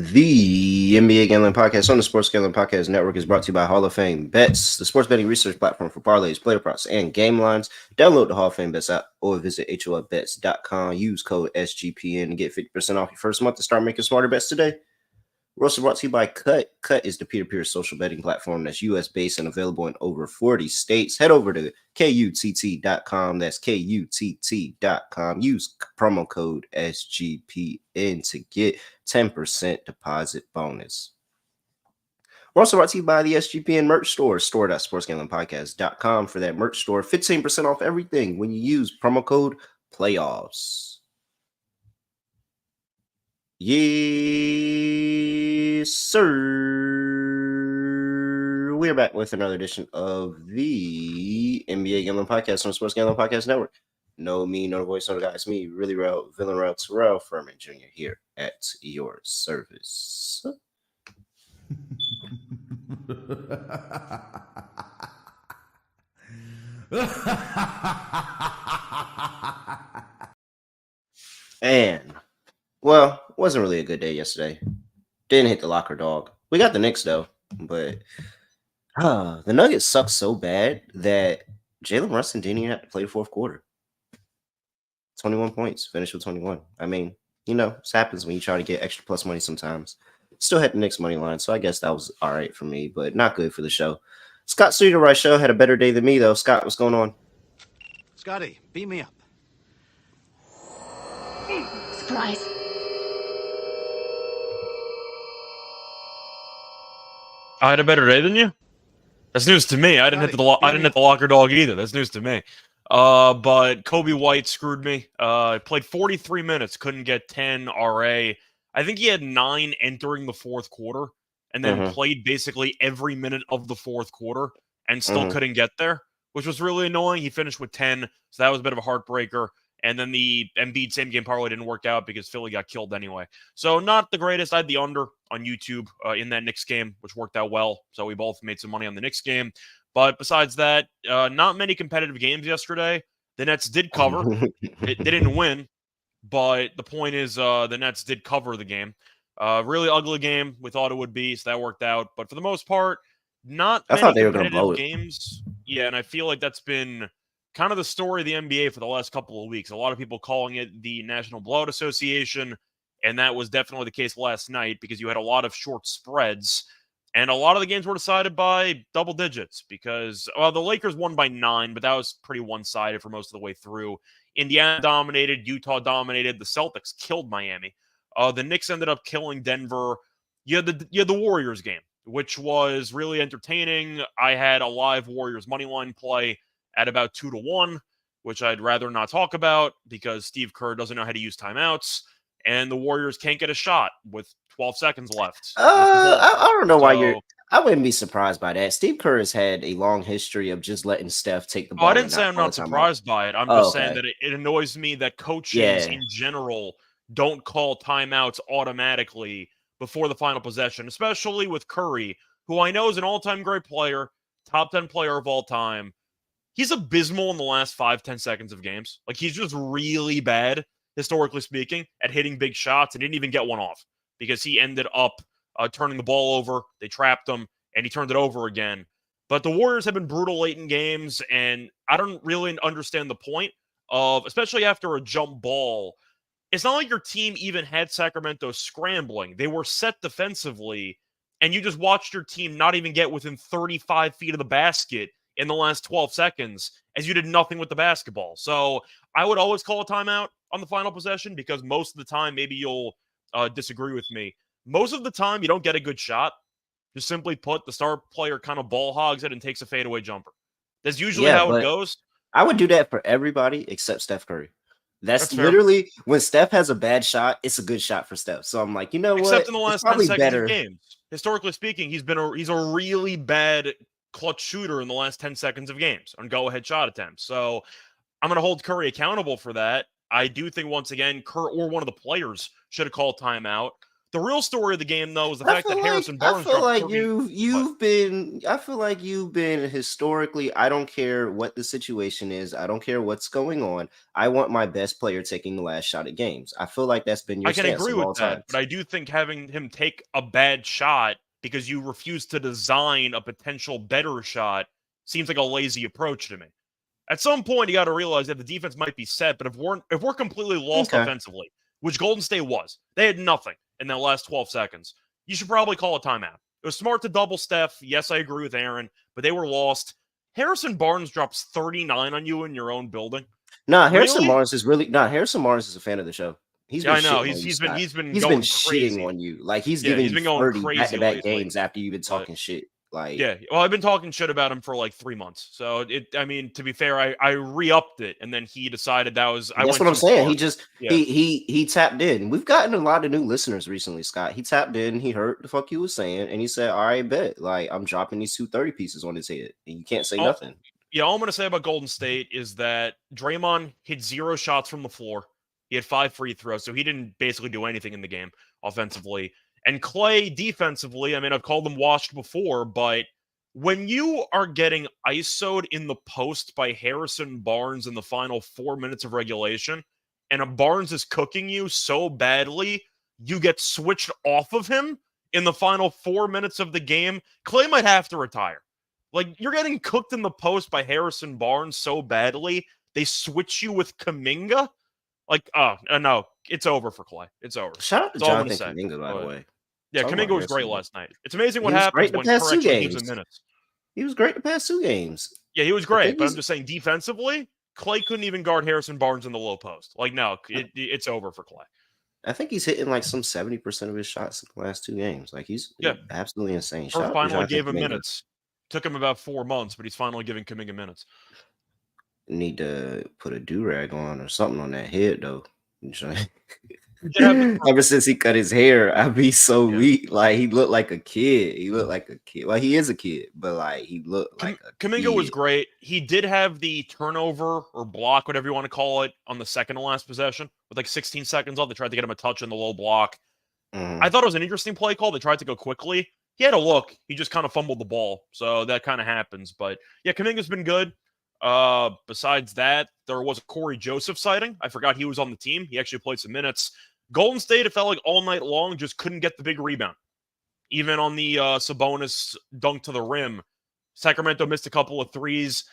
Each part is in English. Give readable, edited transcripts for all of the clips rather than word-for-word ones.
The NBA Gambling Podcast on the Sports Gambling Podcast Network is brought to you by Hall of Fame Bets, the sports betting research platform for parlays, player props, and game lines. Download the Hall of Fame Bets app or visit HOFBets.com. Use code SGPN to get 50% off your first month to start making smarter bets today. We're also brought to you by Cut. Cut is the peer-to-peer social betting platform that's US-based and available in over 40 states. Head over to KUTT.com. That's KUTT.com. Use promo code SGPN to get 10% deposit bonus. We're also brought to you by the SGPN merch store, store.sportsgamblingpodcast.com for that merch store. 15% off everything when you use promo code PLAYOFFS. Yes, sir. We're back with another edition of the NBA Gambling Podcast on the Sports Gambling Podcast Network. No me, no voice, no the guy. It's me, really real, villain real, Terrell Furman Jr. here at your service. And well, wasn't really a good day yesterday. Didn't hit the locker dog. We got the Knicks though, but the Nuggets suck so bad that Jalen Brunson didn't even have to play the fourth quarter. 21 points, finished with 21. I mean, you know, this happens when you try to get extra plus money sometimes. Still had the Knicks money line, so I guess that was all right for me, but not good for the show. Scott Reichel had a better day than me though. Scott, what's going on? Scotty, beat me up. Surprise. I had a better day than you? That's news to me. I didn't hit the locker dog either. That's news to me. But Kobe White screwed me. Played 43 minutes, couldn't get 10 RA. I think he had 9 entering the fourth quarter, and then played basically every minute of the fourth quarter, and still couldn't get there, which was really annoying. He finished with 10, so that was a bit of a heartbreaker. And then the Embiid same game parlay didn't work out because Philly got killed anyway. So not the greatest. I had the under on YouTube in that Knicks game, which worked out well. So we both made some money on the Knicks game. But besides that, not many competitive games yesterday. The Nets did cover. They didn't win. But the point is the Nets did cover the game. Really ugly game we thought it would be, so that worked out. But for the most part, not many competitive games. Yeah, and I feel like that's been kind of the story of the NBA for the last couple of weeks. A lot of people calling it the National Blowout Association, and that was definitely the case last night because you had a lot of short spreads, and a lot of the games were decided by double digits because, well, the Lakers won by 9, but that was pretty one-sided for most of the way through. Indiana dominated, Utah dominated, the Celtics killed Miami. The Knicks ended up killing Denver. You had the Warriors game, which was really entertaining. I had a live Warriors moneyline play at about 2-1, which I'd rather not talk about because Steve Kerr doesn't know how to use timeouts, and the Warriors can't get a shot with 12 seconds left. I don't know why I wouldn't be surprised by that. Steve Kerr has had a long history of just letting Steph take the ball. I didn't say I'm not surprised by it. I'm just saying that it annoys me that coaches in general don't call timeouts automatically before the final possession, especially with Curry, who I know is an all-time great player, top 10 player of all time. He's abysmal in the last 5-10 seconds of games. Like, he's just really bad, historically speaking, at hitting big shots and didn't even get one off because he ended up turning the ball over. They trapped him, and he turned it over again. But the Warriors have been brutal late in games, and I don't really understand the point of, especially after a jump ball, it's not like your team even had Sacramento scrambling. They were set defensively, and you just watched your team not even get within 35 feet of the basket in the last 12 seconds as you did nothing with the basketball. So I would always call a timeout on the final possession because most of the time, maybe you'll disagree with me, most of the time you don't get a good shot. Just simply put, the star player kind of ball hogs it and takes a fadeaway jumper. That's usually how it goes. I would do that for everybody except Steph Curry. That's literally when Steph has a bad shot, it's a good shot for Steph. So I'm like, you know what? Except in the last 10 seconds of games. Historically speaking, he's a really bad clutch shooter in the last 10 seconds of games on go-ahead shot attempts. So I'm going to hold Curry accountable for that. I do think, once again, Kerr or one of the players should have called timeout. The real story of the game, though, is the I fact feel that like Harrison I Barnes feel dropped like 30. I feel like you've been historically. I don't care what the situation is. I don't care what's going on. I want my best player taking the last shot at games. I feel like that's been your I can stance agree at with all that, but times. I do think having him take a bad shot because you refuse to design a potential better shot seems like a lazy approach to me. At some point, you got to realize that the defense might be set, but if we're completely lost Okay. offensively, which Golden State was, they had nothing in that last 12 seconds. You should probably call a timeout. It was smart to double Steph. Yes, I agree with Aaron, but they were lost. Harrison Barnes drops 39 on you in your own building. Nah, Really? Harrison Barnes is a fan of the show. He's Yeah, been I know. shitting on He's you, he's been Scott. he's been He's been going shitting crazy. on you. Like he's Yeah, giving he's you been going 30 crazy back-to-back lately. games after you've been But talking shit. Like yeah, well, I've been talking shit about him for like 3 months. So I mean, to be fair, I re-upped it, and then he decided I that's went what I'm too saying. far. He just Yeah, he tapped in. We've gotten a lot of new listeners recently, Scott. He tapped in, he heard the fuck you was saying, and he said, all right, bet. Like I'm dropping these 230 pieces on his head. And you can't say all, nothing. all I'm gonna say about Golden State is that Draymond hit 0 shots from the floor. He had 5 free throws, so he didn't basically do anything in the game offensively. And Clay defensively, I mean, I've called him washed before, but when you are getting ISO'd in the post by Harrison Barnes in the final 4 minutes of regulation, and a Barnes is cooking you so badly, you get switched off of him in the final 4 minutes of the game, Clay might have to retire. Like, you're getting cooked in the post by Harrison Barnes so badly, they switch you with Kuminga. Like, no, it's over for Clay. It's over. Shout out to That's all I'm going to Jonathan say. Kuminga, by the But way. yeah, Talking about Kuminga was great Harrison Barnes. last night. It's amazing He what was happens great the when past Kerr two actually gives him games. minutes. He was great the past 2 games. Yeah, he was I great, think but I'm he's just saying defensively, Clay couldn't even guard Harrison Barnes in the low post. Like, no, it's over for Clay. I think he's hitting like some 70% of his shots in the last 2 games. Like he's Yeah, absolutely insane. Kerr Shout out to finally Jonathan gave him Kuminga. minutes. Took him about 4 months, but he's finally giving Kuminga minutes. Need to put a do-rag on or something on that head though. Yeah, Ever since he cut his hair, I be so Yeah. weak. Like he looked like a kid. He looked like a kid. Well, he is a kid, but like he looked like a Kuminga was kid. great. He did have the turnover or block, whatever you want to call it, on the second to last possession with like 16 seconds left. They tried to get him a touch in the low block. Mhm. I thought it was an interesting play call. They tried to go quickly. He had a look. He just kind of fumbled the ball. So that kind of happens. But yeah, Kuminga's been good. Besides that, there was a Corey Joseph sighting. I forgot he was on the team. He actually played some minutes. Golden State, it felt like all night long, just couldn't get the big rebound. Even on the Sabonis dunk to the rim, Sacramento missed a couple of threes.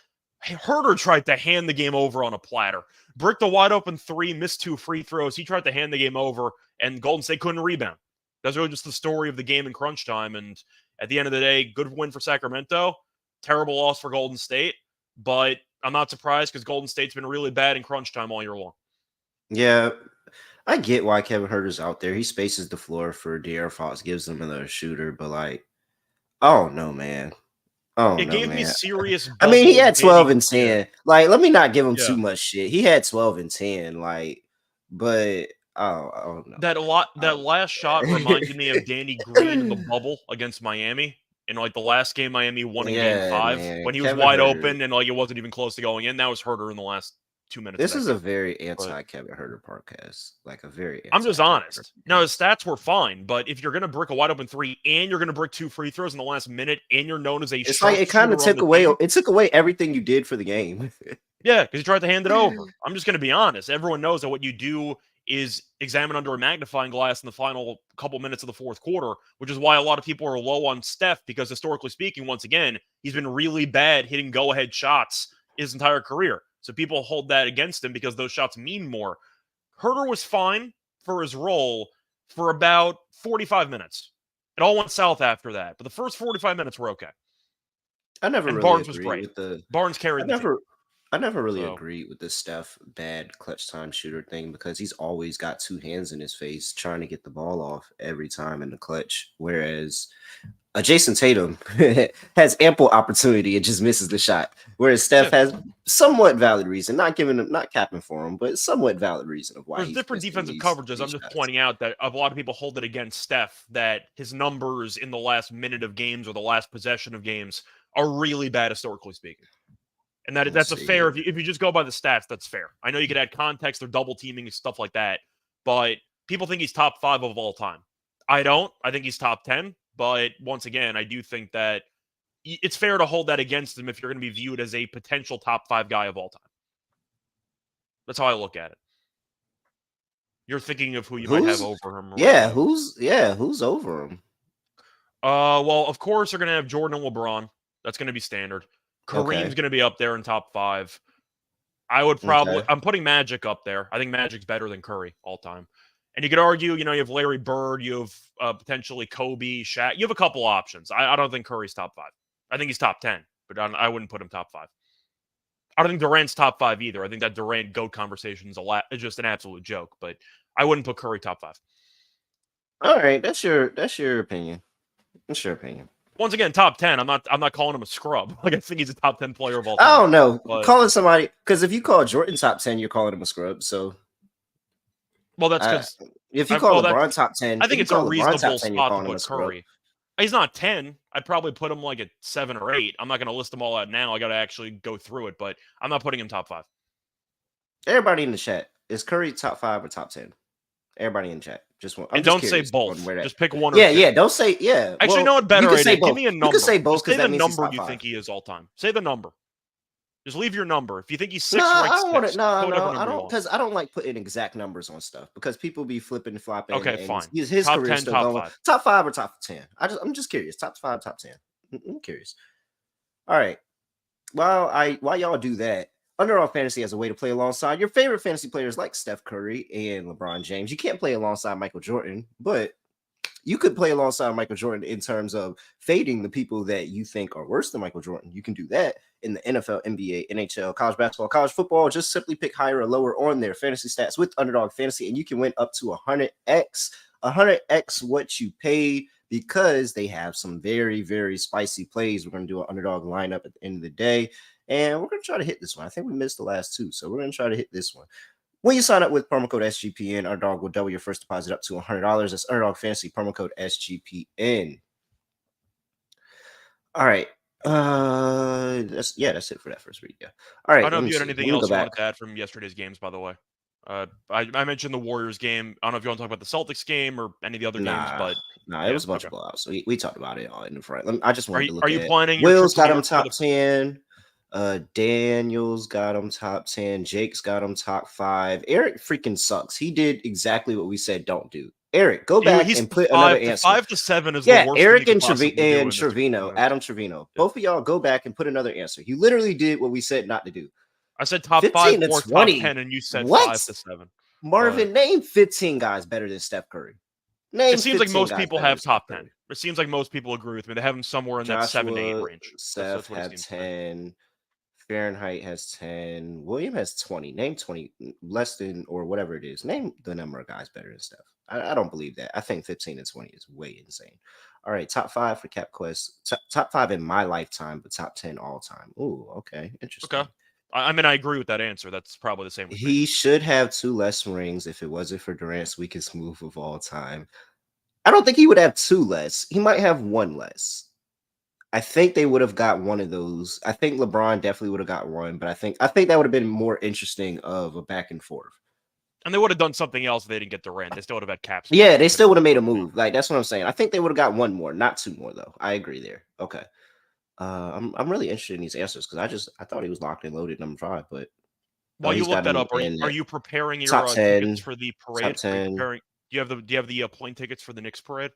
Herter tried to hand the game over on a platter. Bricked a wide open 3, missed 2 free throws. He tried to hand the game over, and Golden State couldn't rebound. That's really just the story of the game in crunch time. And at the end of the day, good win for Sacramento. Terrible loss for Golden State. But I'm not surprised because Golden State's been really bad in crunch time all year long. Yeah, I get why Kevin Herter's out there. He spaces the floor for De'Aaron Fox, gives them another shooter, but like, oh no, man. Oh It no, gave me man. serious I mean, he bubble had 12 Danny. and 10. Like, let me not give him Yeah. too much shit. He had 12 and 10. Like, but I don't know. That last shot reminded me of Danny Green in the bubble against Miami. In like the last game Miami won in game Yeah, 5 man. when he was Kevin wide Huerter. open and like it wasn't even close to going in. That was Herter in the last 2 minutes. This of is that a game. very anti-Kevin Herter podcast. Like a very I'm just anti-Kevin honest. Huerter Now his podcast. stats were fine, but if you're gonna brick a wide open 3 and you're gonna brick 2 free throws in the last minute and you're known as a It's like it kind of took away. It took away everything you did for the game. Yeah, because he tried to hand it over. I'm just gonna be honest. Everyone knows that what you do is examine under a magnifying glass in the final couple minutes of the fourth quarter, which is why a lot of people are low on Steph because historically speaking, once again, he's been really bad hitting go-ahead shots his entire career. So people hold that against him because those shots mean more. Herter was fine for his role for about 45 minutes. It all went south after that, but the first 45 minutes were okay. I never And really Barnes was agreed great. with the. Barnes carried the team. I never really So- agreed with the Steph bad clutch time shooter thing because he's always got 2 hands in his face trying to get the ball off every time in the clutch. Whereas Jason Tatum has ample opportunity and just misses the shot. Whereas Steph has somewhat valid reason, not capping for him, but somewhat valid reason of why There's he's different missing defensive these coverages. I'm just shots. pointing out that a lot of people hold it against Steph that his numbers in the last minute of games or the last possession of games are really bad, historically speaking. And that's a fair, if you just go by the stats, that's fair. I know you could add context or double teaming and stuff like that, but people think he's top 5 of all time. I don't. I think he's top 10. But once again, I do think that it's fair to hold that against him if you're going to be viewed as a potential top 5 guy of all time. That's how I look at it. You're thinking of who you might have over him. Yeah, who's over him? Well, of course they're going to have Jordan and LeBron. That's going to be standard. Kareem's going to be up there in top 5. I would probably I'm putting Magic up there. I think Magic's better than Curry all time. And you could argue, you have Larry Bird, you have potentially Kobe, Shaq. You have a couple options. I don't think Curry's top 5. I think he's top 10, but I wouldn't put him top 5. I don't think Durant's top 5 either. I think that Durant GOAT conversation is just an absolute joke, but I wouldn't put Curry top 5. All right, that's your opinion. That's your opinion. Once again, top 10. I'm not calling him a scrub. Like, I think he's a top 10 player of all time. I don't know. But calling somebody, because if you call Jordan top 10, you're calling him a scrub. So, well, that's because if you call LeBron top 10, I think it's a reasonable 10, spot to put Curry. He's not 10. I'd probably put him like at 7 or 8. I'm not going to list them all out now. I got to actually go through it, but I'm not putting him top 5. Everybody in the chat, is Curry top 5 or top 10? Everybody in the chat. Just one. And don't say both. Just pick one or two. Yeah, don't say, Actually, know what better idea? Give me a number. You can say both. Say the number you think he is all time. Say the number. Just leave your number. If you think he's 6, I don't want to. I don't, because I don't like putting exact numbers on stuff because people be flipping and flopping. Okay, fine. His top career 10, still top going. 5. Top 5 or top 10? I'm just curious. Top 5, top 10. I'm curious. All right. While y'all do that, Underdog Fantasy has a way to play alongside your favorite fantasy players like Steph Curry and LeBron James. You can't play alongside Michael Jordan, but you could play alongside Michael Jordan in terms of fading the people that you think are worse than Michael Jordan. You can do that in the NFL, NBA, NHL, college basketball, college football. Just simply pick higher or lower on their fantasy stats with Underdog Fantasy, and you can win up to 100x what you paid because they have some very, very spicy plays. We're going to do an underdog lineup at the end of the day, and we're going to try to hit this one. I think we missed the last 2, so we're going to try to hit this one. When you sign up with promo code SGPN, Underdog will double your first deposit up to $100. That's Underdog Fantasy, promo code SGPN. All right. That's it for that first read. Yeah. All right. I don't know if you had anything else you wanted to add from yesterday's games, by the way. I mentioned the Warriors game. I don't know if you want to talk about the Celtics game or any of the other games, but it was a bunch of blowouts. So we talked about it all in the front. I just wanted to look at. Are you planning? Will's got him top 10. Daniel's got him top 10. Jake's got him top 5. Eric freaking sucks. He did exactly what we said don't do. Eric, go back and put another answer. 5 to 7 is the worst. Eric and Trevino, Adam Trevino. Both of y'all go back and put another answer. You literally did what we said not to do. I said top 5 or top 10, and you said 5 to 7. Marvin, name 15 guys better than Steph Curry. It seems like most people have top 10. It seems like most people agree with me. They have him somewhere in that 7 to 8 range. Steph has 10. Fahrenheit has 10. William has 20. Name 20 less than or whatever it is. Name the number of guys better than Steph. I don't believe that. I think 15 and 20 is way insane. All right, top 5 for CapQuest. Top 5 in my lifetime, but top 10 all time. Ooh, okay, interesting. Okay. I mean, I agree with that answer. That's probably the same. He should have 2 less rings if it wasn't for Durant's weakest move of all time. I don't think he would have 2 less. He might have 1 less. I think they would have got one of those. I think LeBron definitely would have got one, but I think that would have been more interesting of a back and forth. And they would have done something else if they didn't get Durant. They still would have had caps. Yeah, they still would have made a move. Like, that's what I'm saying. I think they would have got 1 more, not 2 more, though. I agree there. Okay. I'm really interested in these answers because I thought he was locked and loaded number 5, but while you look that up, are you preparing your tickets for the parade? Top 10. Do you have the plane tickets for the Knicks parade?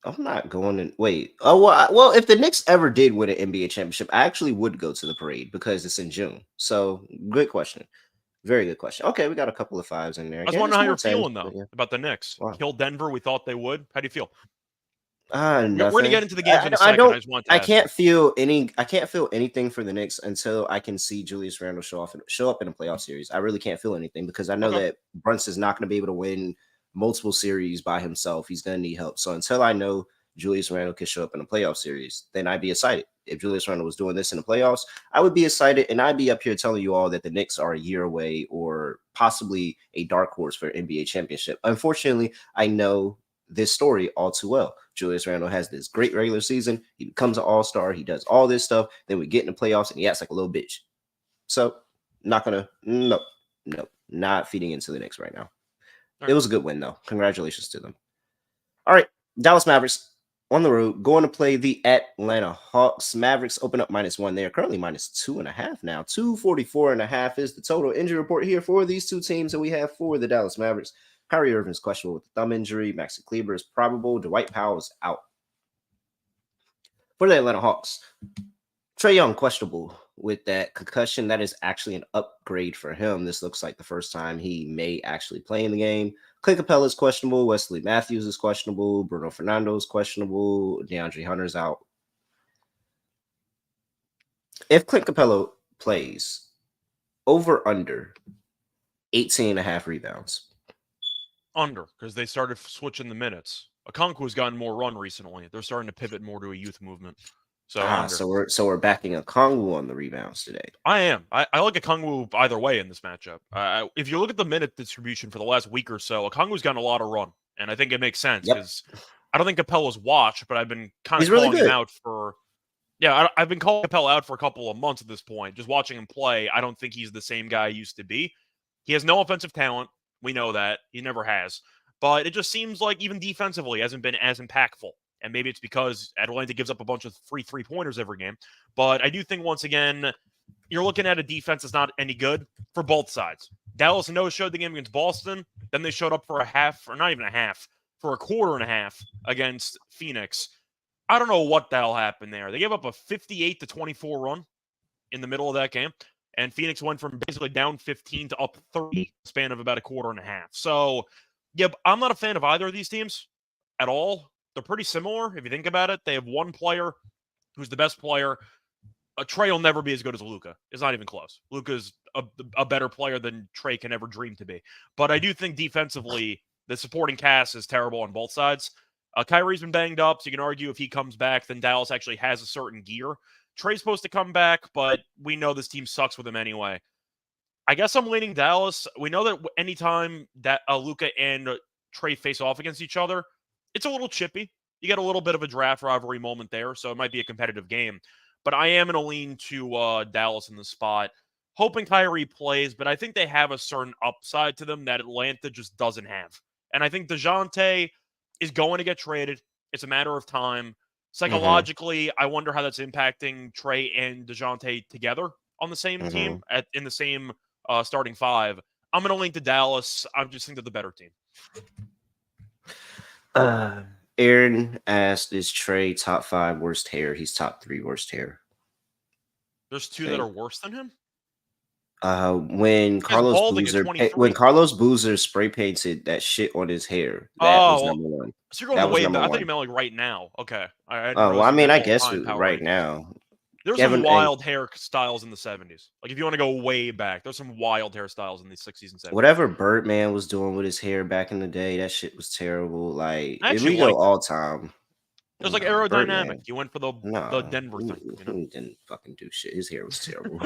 I'm not going to wait. Oh, well, if the Knicks ever did win an NBA championship, I actually would go to the parade because it's in June. So, good question. Very good question. Okay, we got a couple of 5s in there. I was wondering how you're feeling, though, about the Knicks. Wow. Kill Denver. We thought they would. How do you feel? We're going to get into the games in a second. I can't feel anything for the Knicks until I can see Julius Randle show up in a playoff series. I really can't feel anything because I know that Brunson's not going to be able to win multiple series by himself. He's going to need help. So until I know Julius Randle can show up in a playoff series, then I'd be excited. If Julius Randle was doing this in the playoffs, I would be excited, and I'd be up here telling you all that the Knicks are a year away or possibly a dark horse for an NBA championship. Unfortunately, I know this story all too well. Julius Randle has this great regular season. He becomes an all-star. He does all this stuff. Then we get in the playoffs, and he acts like a little bitch. So not feeding into the Knicks right now. It was a good win, though. Congratulations to them. All right, Dallas Mavericks on the road going to play the Atlanta Hawks. Mavericks open up -1. They are currently -2.5 now. 244.5 is the total injury report here for these two teams that we have for the Dallas Mavericks. Kyrie Irving is questionable with a thumb injury. Maxi Kleber is probable. Dwight Powell is out. For the Atlanta Hawks, Trae Young questionable with that concussion. That is actually an upgrade for him. This looks like the first time he may actually play in the game. Clint Capella is questionable. Wesley Matthews is questionable. Bruno Fernando is questionable. DeAndre Hunter's out. If Clint Capella plays, over under 18.5 rebounds. Under, because they started switching the minutes. Okonkwo's gotten more run recently. They're starting to pivot more to a youth movement. So under. So we're backing Okongwu on the rebounds today. I am. I like Okongwu either way in this matchup. If you look at the minute distribution for the last week or so, Okongwu's gotten a lot of run, and I think it makes sense because I don't think Capella's washed, but I've been kind of calling him out for. Yeah, I've been calling Capella out for a couple of months at this point. Just watching him play, I don't think he's the same guy he used to be. He has no offensive talent. We know that. He never has. But it just seems like even defensively he hasn't been as impactful. And maybe it's because Atlanta gives up a bunch of free three-pointers every game. But I do think, once again, you're looking at a defense that's not any good for both sides. Dallas no-showed the game against Boston. Then they showed up for a half, or not even a half, for a quarter and a half against Phoenix. I don't know what the hell happened there. They gave up a 58-24 run in the middle of that game. And Phoenix went from basically down 15 to up 30 span of about a quarter and a half. So, yeah, I'm not a fan of either of these teams at all. They're pretty similar if you think about it. They have one player who's the best player. Trae will never be as good as Luka. It's not even close. Luka's a better player than Trae can ever dream to be. But I do think defensively, the supporting cast is terrible on both sides. Kyrie's been banged up, so you can argue if he comes back, then Dallas actually has a certain gear. Trae's supposed to come back, but we know this team sucks with him anyway. I guess I'm leaning Dallas. We know that anytime that Luka and Trae face off against each other, it's a little chippy. You get a little bit of a draft rivalry moment there, so it might be a competitive game. But I am going to lean to Dallas in the spot. Hoping Kyrie plays, but I think they have a certain upside to them that Atlanta just doesn't have. And I think DeJounte is going to get traded. It's a matter of time. Psychologically, I wonder how that's impacting Trae and DeJounte together on the same team, in the same starting five. I'm going to lean to Dallas. I just think they're the better team. Aaron asked, is Trae top 5 worst hair? He's top 3 worst hair. There's two that are worse than him? When Carlos Boozer spray painted that shit on his hair, that was number one. So you're going way back. I thought you meant like right now. Okay. I guess right now. There's some wild hairstyles in the 70s. Like if you want to go way back, there's some wild hairstyles in the 60s and 70s. Whatever Birdman was doing with his hair back in the day, that shit was terrible. Like if we go all time. It was like aerodynamic. Birdman. You went for the Denver thing. You know? He didn't fucking do shit. His hair was terrible.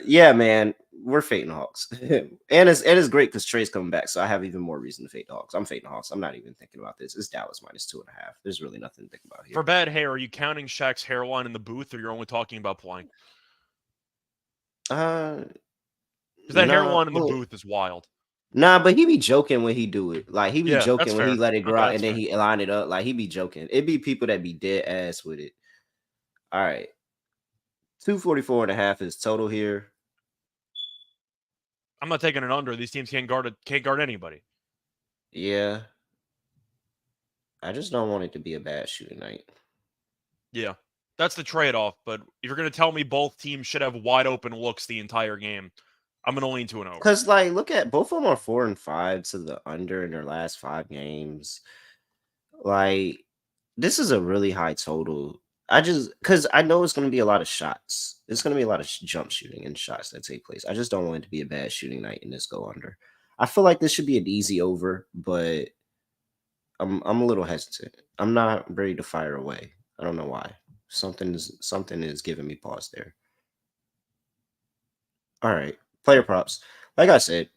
Yeah, man. We're fading the Hawks. and it's great because Trae's coming back, so I have even more reason to fade the Hawks. I'm fading the Hawks. I'm not even thinking about this. It's Dallas -2.5. There's really nothing to think about here. For bad hair, are you counting Shaq's hairline in the booth, or you're only talking about playing? Because that hairline in the booth is wild. Nah, but he be joking when he do it. Like he be joking when he let it grow out and then he line it up. Like he be joking. It be people that be dead ass with it. All right. 244.5 is total here. I'm not taking it under. These teams can't guard anybody. Yeah. I just don't want it to be a bad shooting night. Yeah. That's the trade-off. But if you're going to tell me both teams should have wide open looks the entire game, I'm going to lean to an over. Because, like, look at both of them are 4-5 to the under in their last 5 games. Like, this is a really high total. Because I know it's going to be a lot of shots. It's going to be a lot of jump shooting and shots that take place. I just don't want it to be a bad shooting night and this go under. I feel like this should be an easy over, but I'm a little hesitant. I'm not ready to fire away. I don't know why. Something is giving me pause there. All right. Player props. Like I said,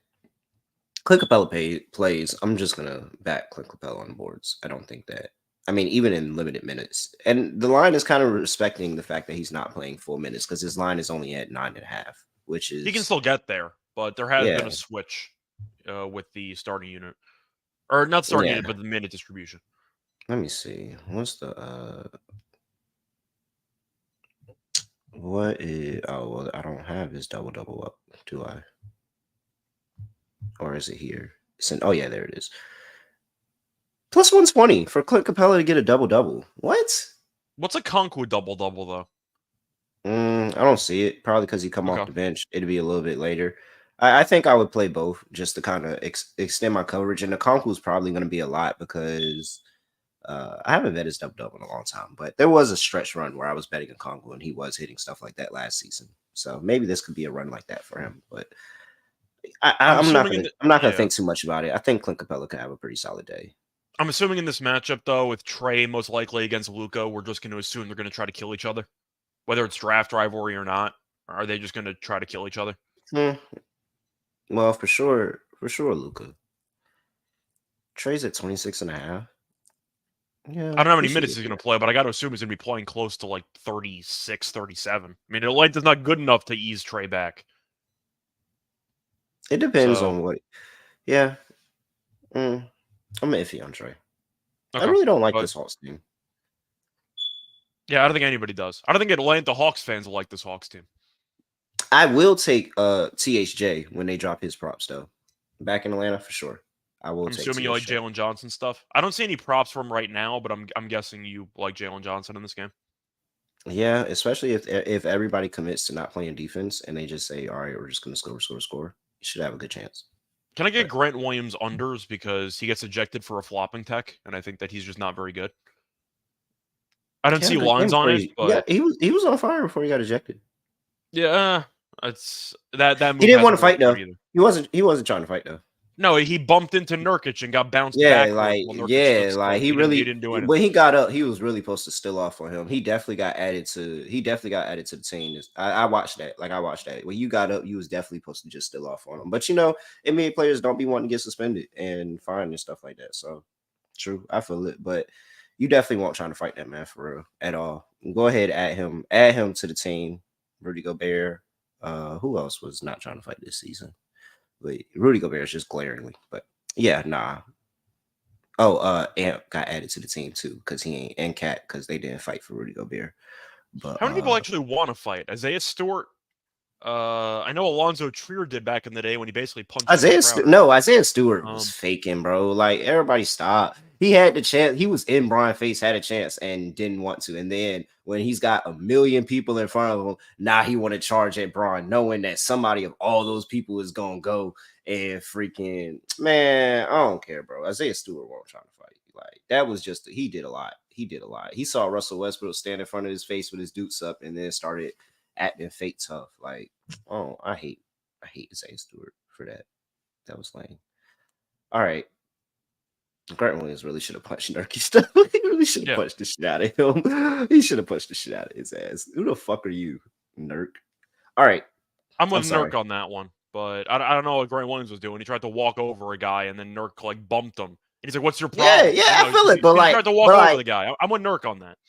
Clint Capella plays. I'm just going to back Clint Capella on boards. I don't think that. I mean, even in limited minutes. And the line is kind of respecting the fact that he's not playing full minutes because his line is only at 9.5, which is... He can still get there, but there has been a switch with the starting unit. Or not starting Yeah. unit, but the minute distribution. Let me see. What's the what is well, I don't have his double up, do I? Or is it here? Oh yeah, there it is. Plus 120 for Clint Capella to get a double. What? What's a Conquo double though? I don't see it. Probably because he come off Okay. the bench. It'd be a little bit later. I think I would play both just to kind of extend my coverage. And the Conquo is probably going to be a lot because I haven't bet his double in a long time. But there was a stretch run where I was betting a Conquo and he was hitting stuff like that last season. So maybe this could be a run like that for him. But I'm not gonna think too much about it. I think Clint Capella could have a pretty solid day. I'm assuming in this matchup though, with Trey most likely against Luka, we're just going to assume they're going to try to kill each other, whether it's draft rivalry or not. Or are they just going to try to kill each other? Well, for sure, Luka. Trey's at 26.5. Yeah, I don't know how many minutes he's going to play, but I got to assume he's going to be playing close to like 36, 37. I mean, Atlanta's not good enough to ease Trey back. It depends on what. Yeah. I'm iffy on Trey. Okay. I really don't like this Hawks team. Yeah, I don't think anybody does. I don't think Atlanta Hawks fans will like this Hawks team. I will take THJ when they drop his props, though. Back in Atlanta, for sure. I'm assuming you like Jalen Johnson stuff. I don't see any props from right now, but I'm guessing you like Jalen Johnson in this game. Yeah, especially if everybody commits to not playing defense and they just say, all right, we're just going to score. You should have a good chance. Can I get Grant Williams unders because he gets ejected for a flopping tech, and I think that he's just not very good. I don't see lines on it, but he was on fire before he got ejected. Yeah, it's that move. He didn't want to fight though. He wasn't trying to fight though. No, he bumped into Nurkic and got bounced back. He really didn't do anything. When he got up, he was really supposed to still off on him. He definitely got added to the team. I watched that. When you got up, you was definitely supposed to just still off on him. But NBA players don't be wanting to get suspended and fined and stuff like that. So true, I feel it. But you definitely weren't trying to fight that man for real at all. Go ahead, add him to the team. Rudy Gobert. Who else was not trying to fight this season? But Rudy Gobert is just glaringly. But yeah, nah. Oh, Amp got added to the team too because he ain't and Cat because they didn't fight for Rudy Gobert. But how many people actually want to fight? Isaiah Stewart. I know Alonzo Trier did back in the day when he basically punched Isaiah Stewart was faking, bro. Like everybody stopped. He had the chance. He was in Brian face, had a chance, and didn't want to. And then when he's got a million people in front of him, now he want to charge at Braun, knowing that somebody of all those people is gonna go and freaking man. I don't care, bro. Isaiah Stewart won't try to fight. Like that was just he did a lot. He saw Russell Westbrook stand in front of his face with his dukes up, and then started acting fake tough. Like, oh, I hate Isaiah Stewart for that. That was lame. All right. Grant Williams really should have punched Nurkic stuff. He really should have punched the shit out of him. He should have punched the shit out of his ass. Who the fuck are you, Nurk? All right. I'm with Nurk on that one, but I don't know what Grant Williams was doing. He tried to walk over a guy, and then Nurk like bumped him. And he's like, "What's your problem?" Yeah, I feel it. But he tried to walk over the guy. I'm with Nurk on that.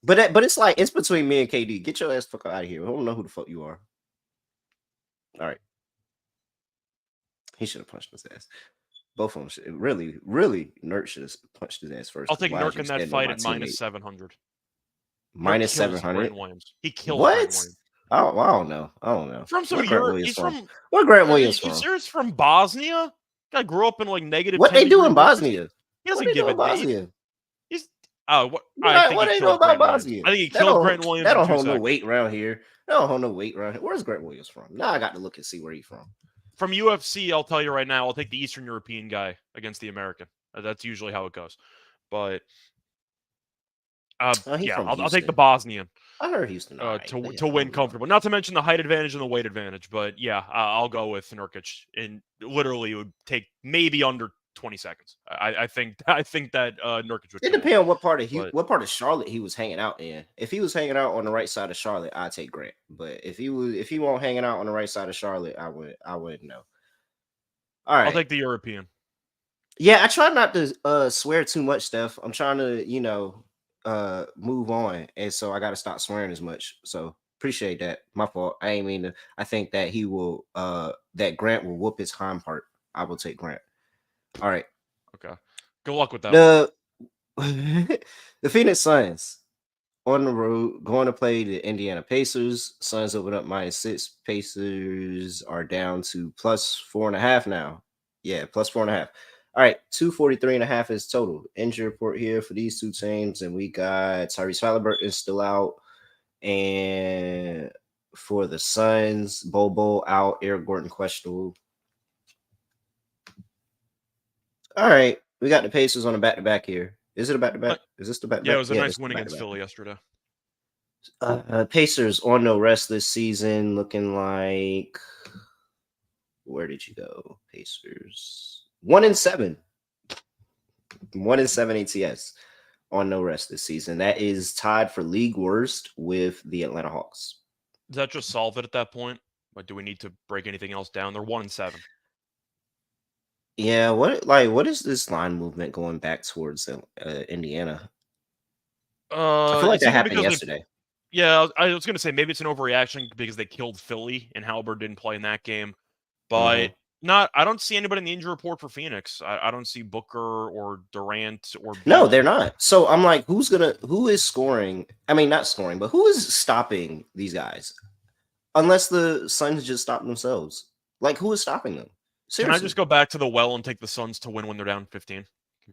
But it's like it's between me and KD. Get your ass fuck out of here. I don't know who the fuck you are. All right. He should have punched his ass. Both of them should really Nurk should have punched his ass first. I'll take Nurk in that fight at minus 700. Minus 700. He killed Grant Williams. Oh, I don't know. From some Europe. He's from where Grant Williams from? He's from Bosnia. Guy grew up in like negative. What they do in Bosnia? He doesn't give a damn. He's what they know about Bosnia? I think he killed Grant Williams. That don't hold no weight around here. Where's Grant Williams from? Now I got to look and see where he's from. From UFC, I'll tell you right now, I'll take the Eastern European guy against the American. That's usually how it goes. But I'll take the Bosnian. I heard Houston to win comfortable. Not to mention the height advantage and the weight advantage. But yeah, I'll go with Nurkic. And literally, it would take maybe under 20 seconds. I think that Nurkic would. It depends on what part of Charlotte he was hanging out in. If he was hanging out on the right side of Charlotte, I'd take Grant. But if he won't hanging out on the right side of Charlotte, I wouldn't know. All right, I'll take the European. Yeah, I try not to swear too much, Steph. I'm trying to move on, and so I got to stop swearing as much. So appreciate that. My fault. I ain't mean to. I think that he will that Grant will whoop his hind part. I will take Grant. All right. Okay. Good luck with that one. The Phoenix Suns on the road going to play the Indiana Pacers. Suns open up -6. Pacers are down to +4.5 now. Yeah, +4.5. All right, 243.5 is total. Injury report here for these two teams, and we got Tyrese Halliburton still out, and for the Suns, Bobo out, Eric Gordon questionable. All right, we got the Pacers on a back-to-back here. Is it a back-to-back? Is this the back-to-back? Yeah, it was a this nice is win the against back-to-back. Philly yesterday. Pacers on no rest this season, looking like, where did you go? Pacers 1-7, 1-7 ATS on no rest this season. That is tied for league worst with the Atlanta Hawks. Does that just solve it at that point? Like, do we need to break anything else down? They're 1-7. Yeah, what is this line movement going back towards Indiana? I feel like It's that either happened because yesterday. yeah, I was gonna say maybe it's an overreaction because they killed Philly and Halliburton didn't play in that game, but not. I don't see anybody in the injury report for Phoenix. I don't see Booker or Durant or No, Beal. they're not. So I'm like, who is scoring? I mean, not scoring, but who is stopping these guys? Unless the Suns just stop themselves. Like, who is stopping them? Can I Seriously. just go back to the well and take the Suns to win when they're down 15?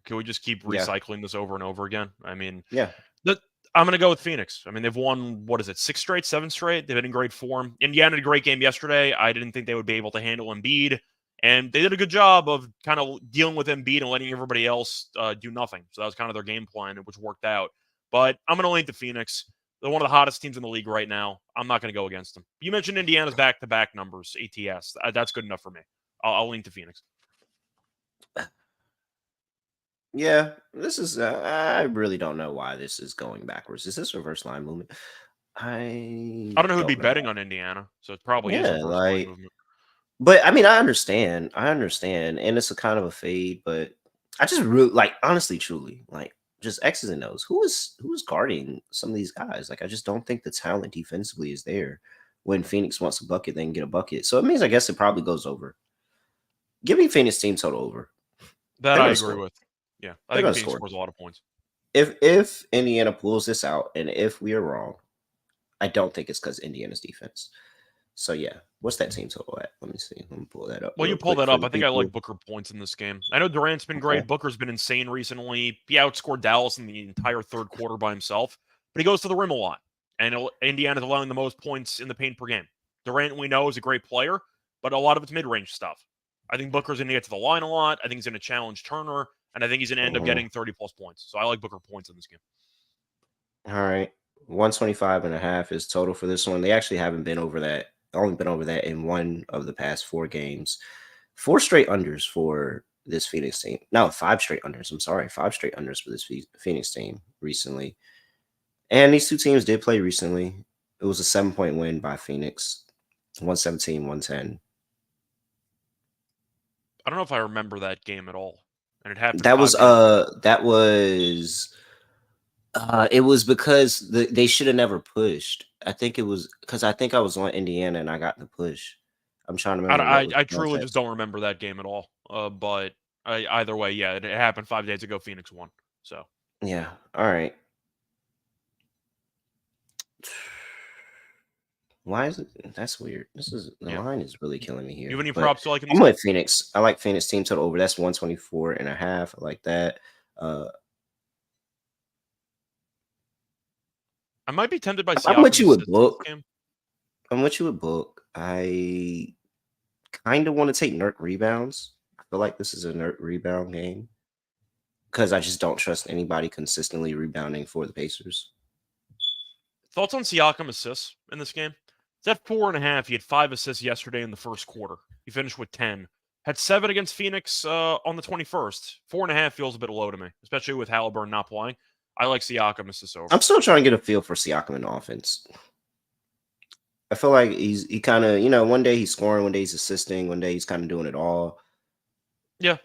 Can we just keep Yeah. recycling this over and over again? I mean, Yeah. I'm going to go with Phoenix. I mean, they've won, what is it, 6 straight, 7 straight? They've been in great form. Indiana had a great game yesterday. I didn't think they would be able to handle Embiid, and they did a good job of kind of dealing with Embiid and letting everybody else do nothing. So that was kind of their game plan, which worked out. But I'm going to lean to Phoenix. They're one of the hottest teams in the league right now. I'm not going to go against them. You mentioned Indiana's back-to-back numbers, ATS. That's good enough for me. I'll lean to Phoenix. Yeah. This is, I really don't know why this is going backwards. Is this reverse line movement? I don't know who'd be know. betting on Indiana, so it probably is Yeah, reverse line like, movement. but I mean, I understand, and it's a kind of a fade, but I just really like, honestly, truly, like, just X's and O's. Who's guarding some of these guys? Like, I just don't think the talent defensively is there. When Phoenix wants a bucket, they can get a bucket. So it means, I guess, it probably goes over. Give me Phoenix team total over. That They're I gonna agree score. with. Yeah, I They're think gonna Phoenix score. scores a lot of points. If Indiana pulls this out, and if we are wrong, I don't think it's because Indiana's defense. So yeah, what's that team total at? Let me see. Let me pull that up. Well, you real pull quick that for up. the I think I like people. Booker points in this game. I know Durant's been Okay. great. Booker's been insane recently. He outscored Dallas in the entire third quarter by himself, but he goes to the rim a lot. And Indiana's allowing the most points in the paint per game. Durant, we know, is a great player, but a lot of it's mid-range stuff. I think Booker's going to get to the line a lot. I think he's going to challenge Turner, and I think he's going to end up getting 30-plus points. So I like Booker points in this game. All right. 125.5 is total for this one. They actually haven't been over that. Only been over that in one of the past 4 games. 4 straight unders for this Phoenix team. No, 5 straight unders. I'm sorry. 5 straight unders for this Phoenix team recently. And these two teams did play recently. It was a 7-point win by Phoenix. 117-110. I don't know if I remember that game at all. And it happened. That 5 was days ago. it was because they should have never pushed. I think it was because I think I was on Indiana and I got the push. I'm trying to remember what was I the truly just context. don't remember that game at all. But either way, yeah, it happened 5 days ago. Phoenix won. So Yeah. All right. Why is it? That's weird. The line is really killing me here. You have any But props you like in I'm this with Phoenix. I like Phoenix team total over. That's 124.5. I like that. I might be tempted by I'm with you Siakam's with assist in this Book. game. I'm with you with Book. I kind of want to take Nurk rebounds. I feel like this is a Nurk rebound game because I just don't trust anybody consistently rebounding for the Pacers. Thoughts on Siakam assists in this game? It's at 4.5. He had 5 assists yesterday in the first quarter. He finished with 10. Had 7 against Phoenix on the 21st. 4.5 feels a bit low to me, especially with Halliburton not playing. I like Siakam assists over. I'm still trying to get a feel for Siakam in offense. I feel like he kind of, one day he's scoring, one day he's assisting, one day he's kind of doing it all. Yeah.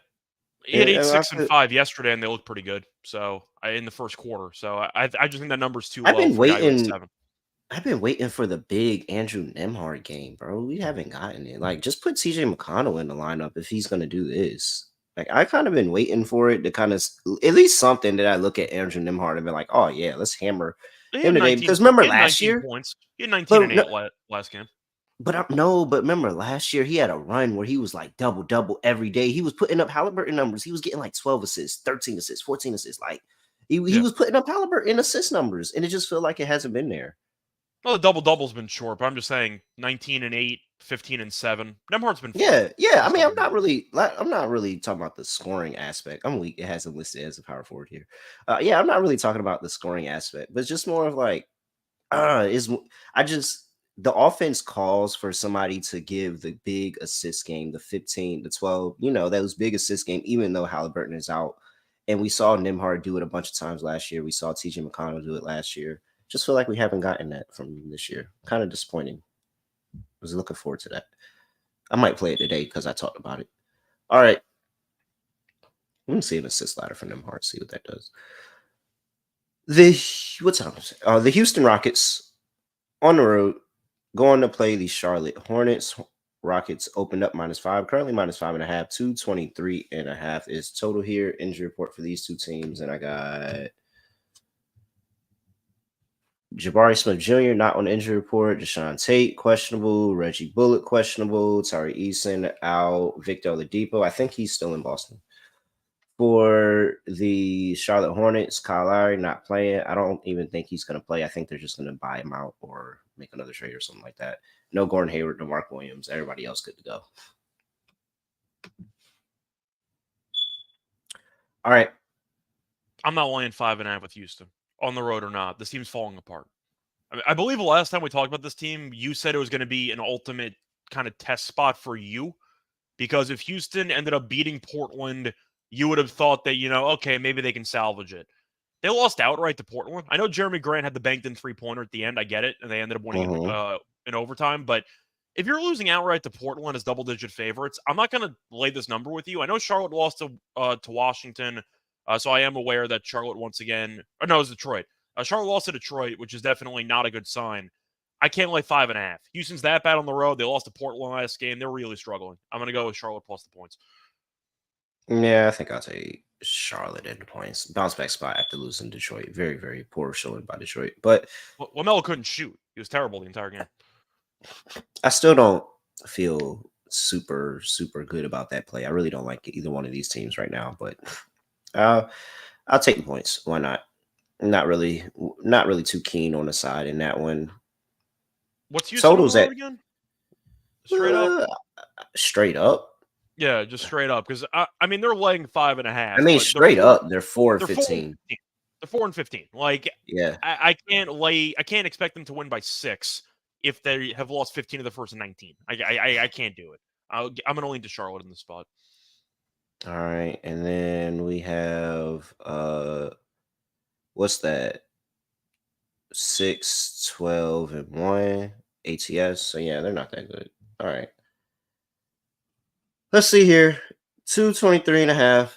He had 8, 6, and 5 yesterday, and they looked pretty good. So in the first quarter. So I just think that number's too low for a guy who had 7. I've been waiting for the big Andrew Nembhard game, bro. We haven't gotten it. Like, just put TJ McConnell in the lineup if he's going to do this. Like I kind of been waiting for it to kind of at least something that I look at Andrew Nimhard and be like, oh yeah, let's hammer He him had today. 19. Because remember He had last 19 year, points. He had 19 but and no, 8 last game. but no, but remember last year he had a run where he was like double every day. He was putting up Halliburton numbers. He was getting like 12 assists, 13 assists, 14 assists. Like he Yeah. was putting up Halliburton assist numbers, and it just feel like it hasn't been there. Well, the double-double's been short, but I'm just saying 19 and 8, 15 and 7. Nemhard's been fine. Yeah. I mean, I'm not really talking about the scoring aspect. I'm weak. It hasn't listed as a power forward here. Yeah, I'm not really talking about the scoring aspect, but it's just more of like, the offense calls for somebody to give the big assist game, the 15, the 12, those big assist game, even though Halliburton is out. And we saw Nimhard do it a bunch of times last year. We saw TJ McConnell do it last year. Just feel like we haven't gotten that from him this year. Kind of disappointing. Was looking forward to that. I might play it today because I talked about it. All right. Let me see an assist ladder for Nimhard, see what that does. The Houston Rockets on the road going to play the Charlotte Hornets. Rockets opened up -5, currently -5.5. 223.5 is total here. Injury report for these two teams, and I got Jabari Smith Jr. not on the injury report. Deshaun Tate questionable. Reggie Bullock questionable. Tari Eason out. Victor Oladipo, I think he's still in Boston. For the Charlotte Hornets, Kyle Lowry not playing. I don't even think he's going to play. I think they're just going to buy him out or make another trade or something like that. No Gordon Hayward, no Mark Williams. Everybody else good to go. All right. I'm not laying 5.5 with Houston on the road or not. This team's falling apart. I believe the last time we talked about this team, you said it was going to be an ultimate kind of test spot for you, because if Houston ended up beating Portland, you would have thought that, okay, maybe they can salvage it. They lost outright to Portland. I know Jeremy Grant had the banked-in three-pointer at the end. I get it, and they ended up winning in overtime. But if you're losing outright to Portland as double-digit favorites, I'm not going to lay this number with you. I know Charlotte lost to Washington, so I am aware that Charlotte once again – or no, it was Detroit. Charlotte lost to Detroit, which is definitely not a good sign. I can't lay 5.5. Houston's that bad on the road. They lost to Portland last game. They're really struggling. I'm going to go with Charlotte plus the points. Yeah, I think I'll take Charlotte in the points. Bounce back spot after losing Detroit. Very, very poor showing by Detroit. But LaMelo couldn't shoot. He was terrible the entire game. I still don't feel super, super good about that play. I really don't like either one of these teams right now. But I'll take the points. Why not? Not really too keen on the side in that one. What's Houston totals at again? Straight up? Straight up? Yeah, just straight up. Because, I mean, they're laying 5.5. I mean, straight up, they're 4-15. They're 4-15. Like, yeah, I can't expect them to win by 6 if they have lost 15 of the first 19. I can't do it. I'm going to lean to Charlotte in the spot. All right. And then we have, what's that? 6, 12, and 1 ATS. So yeah, they're not that good. All right. Let's see here. 223.5.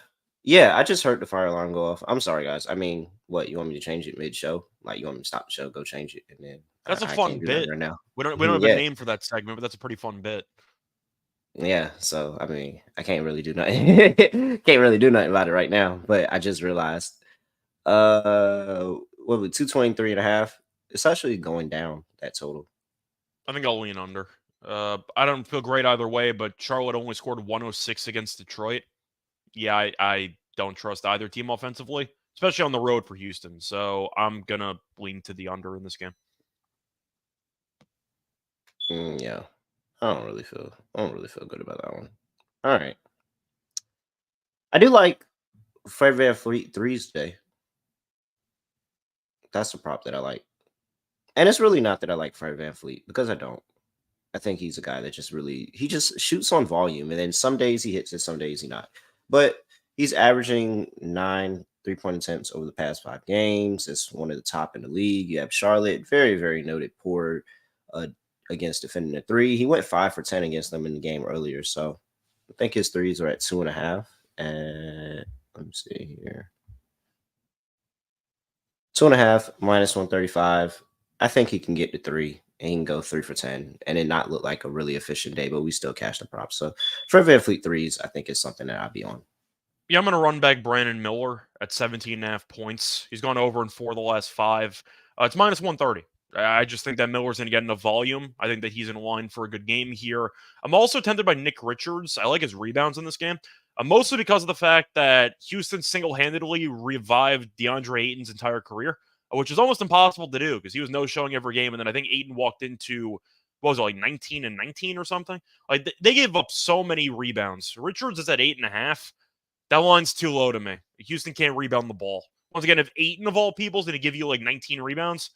Yeah, I just heard the fire alarm go off. I'm sorry, guys. I mean, what, you want me to change it mid-show? Like, you want me to stop the show, go change it, and then that's a I fun bit right now. We don't have a name for that segment, but that's a pretty fun bit. Yeah, so I mean, I can't really do nothing. Can't really do nothing about it right now. But I just realized, what was 223.5? It's actually going down, that total. I think I'll lean under. I don't feel great either way, but Charlotte only scored 106 against Detroit. Yeah, I don't trust either team offensively, especially on the road for Houston. So I'm gonna lean to the under in this game. Yeah, I don't really feel good about that one. All right, I do like Fred VanVleet threes today. That's the prop that I like, and it's really not that I like Fred VanVleet, because I don't. I think he's a guy that he just shoots on volume, and then some days he hits it, some days he not. But he's averaging 9 3-point attempts over the past 5 games. It's one of the top in the league. You have Charlotte, very, very noted poor against defending the 3. He went 5 for 10 against them in the game earlier. So I think his threes are at 2.5. And let me see here. 2.5 minus 135. I think he can get to 3. And he can go 3 for 10 and it not look like a really efficient day, but we still cash the props. So Fred VanVleet threes, I think, is something that I'll be on. Yeah, I'm going to run back Brandon Miller at 17.5 points. He's gone over in 4 of the last 5. It's minus 130. I just think that Miller's going to get enough volume. I think that he's in line for a good game here. I'm also tempted by Nick Richards. I like his rebounds in this game, mostly because of the fact that Houston single-handedly revived DeAndre Ayton's entire career, which is almost impossible to do because he was no-showing every game, and then I think Ayton walked into, what was it, like 19 and 19 or something? Like, they gave up so many rebounds. Richards is at 8.5. That line's too low to me. Houston can't rebound the ball. Once again, if Ayton of all people is going to give you like 19 rebounds,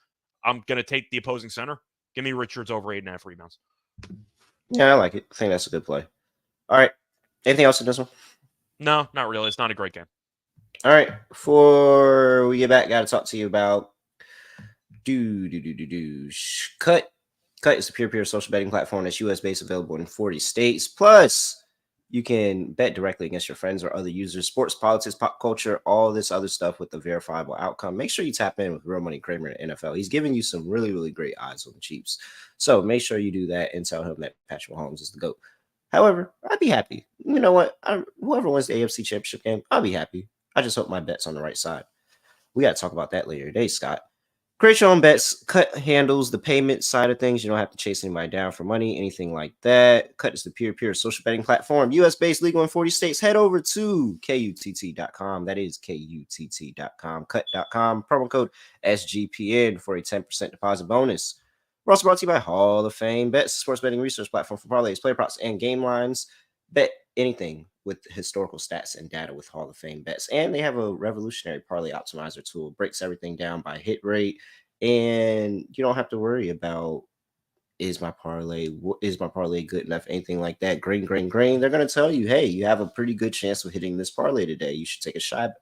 I'm going to take the opposing center. Give me Richards over 8.5 rebounds. Yeah, I like it. I think that's a good play. All right. Anything else in this one? No, not really. It's not a great game. All right. Before we get back, got to talk to you about Cut. Cut is a peer-to-peer social betting platform that's US-based, available in 40 states. Plus, you can bet directly against your friends or other users, sports, politics, pop culture, all this other stuff with a verifiable outcome. Make sure you tap in with Real Money Kramer in the NFL. He's giving you some really, really great odds on the Chiefs. So make sure you do that and tell him that Patrick Mahomes is the GOAT. However, I'd be happy. You know what? Whoever wins the AFC Championship game, I'll be happy. I just hope my bet's on the right side. We got to talk about that later today, Scott. Create your own bets. Cut handles the payment side of things. You don't have to chase anybody down for money, anything like that. Cut is the peer-to-peer social betting platform. US-based, legal in 40 states. Head over to KUTT.com. That is KUTT.com. Cut.com. Promo code SGPN for a 10% deposit bonus. We're also brought to you by Hall of Fame Bets, sports betting research platform for parlays, player props, and game lines. Bet anything with historical stats and data with Hall of Fame Bets. And they have a revolutionary parlay optimizer tool. Breaks everything down by hit rate. And you don't have to worry about, is my parlay good enough, anything like that. Green. They're going to tell you, hey, you have a pretty good chance of hitting this parlay today. You should take a stab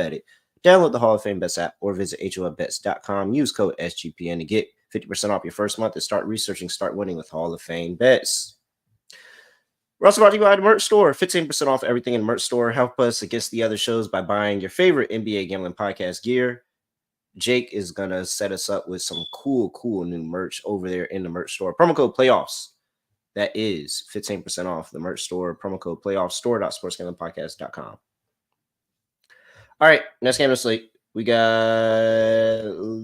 at it. Download the Hall of Fame Bets app or visit HOFBets.com. Use code SGPN to get 50% off your first month and start researching, start winning with Hall of Fame Bets. We're also brought to you by the merch store. 15% off everything in the merch store. Help us against the other shows by buying your favorite NBA gambling podcast gear. Jake is going to set us up with some cool new merch over there in the merch store. Promo code playoffs. That is 15% off the merch store. Promo code playoffs. Store.sportsgamblingpodcast.com. All right, next game of the slate. We got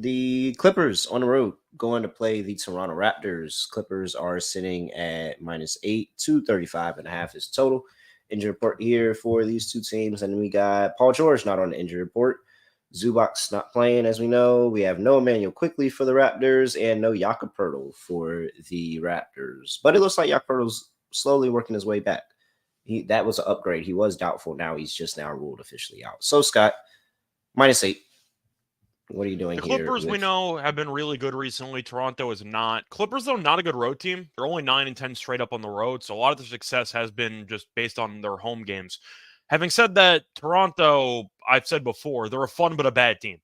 the Clippers on the road going to play the Toronto Raptors. Clippers are sitting at -8, 235.5 is total. Injury report here for these two teams. And we got Paul George not on the injury report. Zubac's not playing, as we know. We have no Emmanuel Quickly for the Raptors and no Jakob Poeltl for the Raptors. But it looks like Jakob Poeltl's slowly working his way back. That was an upgrade. He was doubtful. Now he's just now ruled officially out. So, Scott, -8. What are you doing here? The Clippers, we know, have been really good recently. Toronto is not. Clippers, though, not a good road team. They're only 9-10 straight up on the road, so a lot of their success has been just based on their home games. Having said that, Toronto, I've said before, they're a fun but a bad team.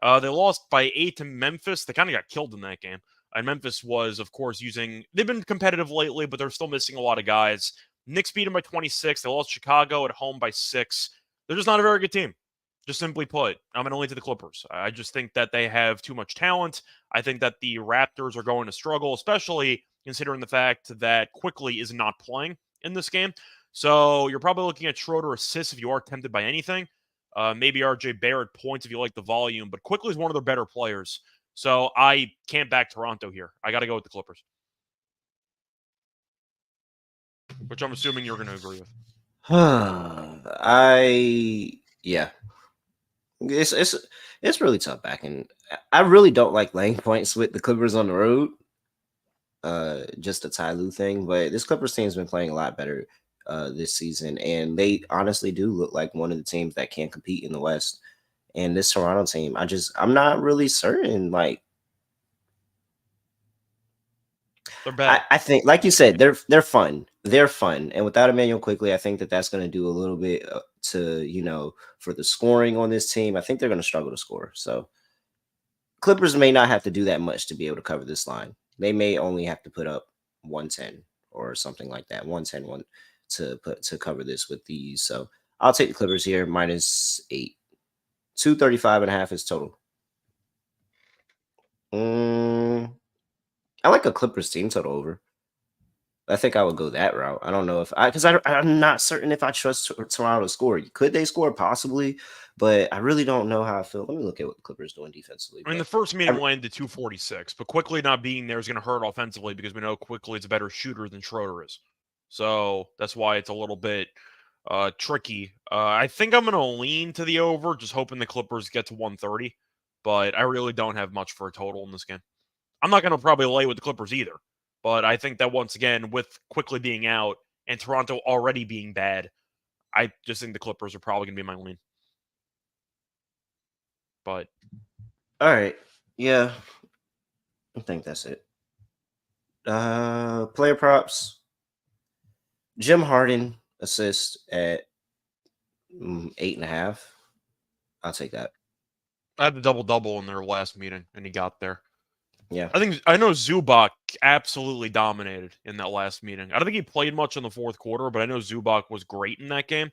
They lost by 8 to Memphis. They kind of got killed in that game. And Memphis was, of course, they've been competitive lately, but they're still missing a lot of guys. Knicks beat them by 26. They lost Chicago at home by 6. They're just not a very good team. Just simply put, I'm going to lean to the Clippers. I just think that they have too much talent. I think that the Raptors are going to struggle, especially considering the fact that Quickly is not playing in this game. So you're probably looking at Schroeder assists if you are tempted by anything. Maybe RJ Barrett points if you like the volume. But Quickly is one of their better players. So I can't back Toronto here. I got to go with the Clippers. Which I'm assuming you're going to agree with. Yeah. It's really tough backing. I really don't like laying points with the Clippers on the road. Just a Ty Lue thing, but this Clippers team's been playing a lot better this season, and they honestly do look like one of the teams that can compete in the West. And this Toronto team, I'm not really certain. Like, they're bad. I think, like you said, they're fun. They're fun, and without Emmanuel Quickly, I think that's going to do a little bit to for the scoring on this team. I think they're going to struggle to score. So Clippers may not have to do that much to be able to cover this line. They may only have to put up 110 or something like that, 110 to cover this with these. So I'll take the Clippers here, -8. 235.5 is total. I like a Clippers team total over. I think I would go that route. I don't know if because I'm not certain if I trust Toronto to score. Could they score? Possibly, but I really don't know how I feel. Let me look at what the Clippers doing defensively. I mean, the first meeting landed 246, but Quickly not being there is going to hurt offensively because we know Quickly is a better shooter than Schroeder is. So that's why it's a little bit tricky. I think I'm going to lean to the over, just hoping the Clippers get to 130, but I really don't have much for a total in this game. I'm not going to probably lay with the Clippers either, but I think that once again, with Quickly being out and Toronto already being bad, I just think the Clippers are probably going to be my lean. But all right, yeah, I think that's it. Player props. Jim Harden assist at 8.5. I'll take that. I had the double-double in their last meeting, and he got there. Yeah. I know Zubac absolutely dominated in that last meeting. I don't think he played much in the fourth quarter, but I know Zubac was great in that game.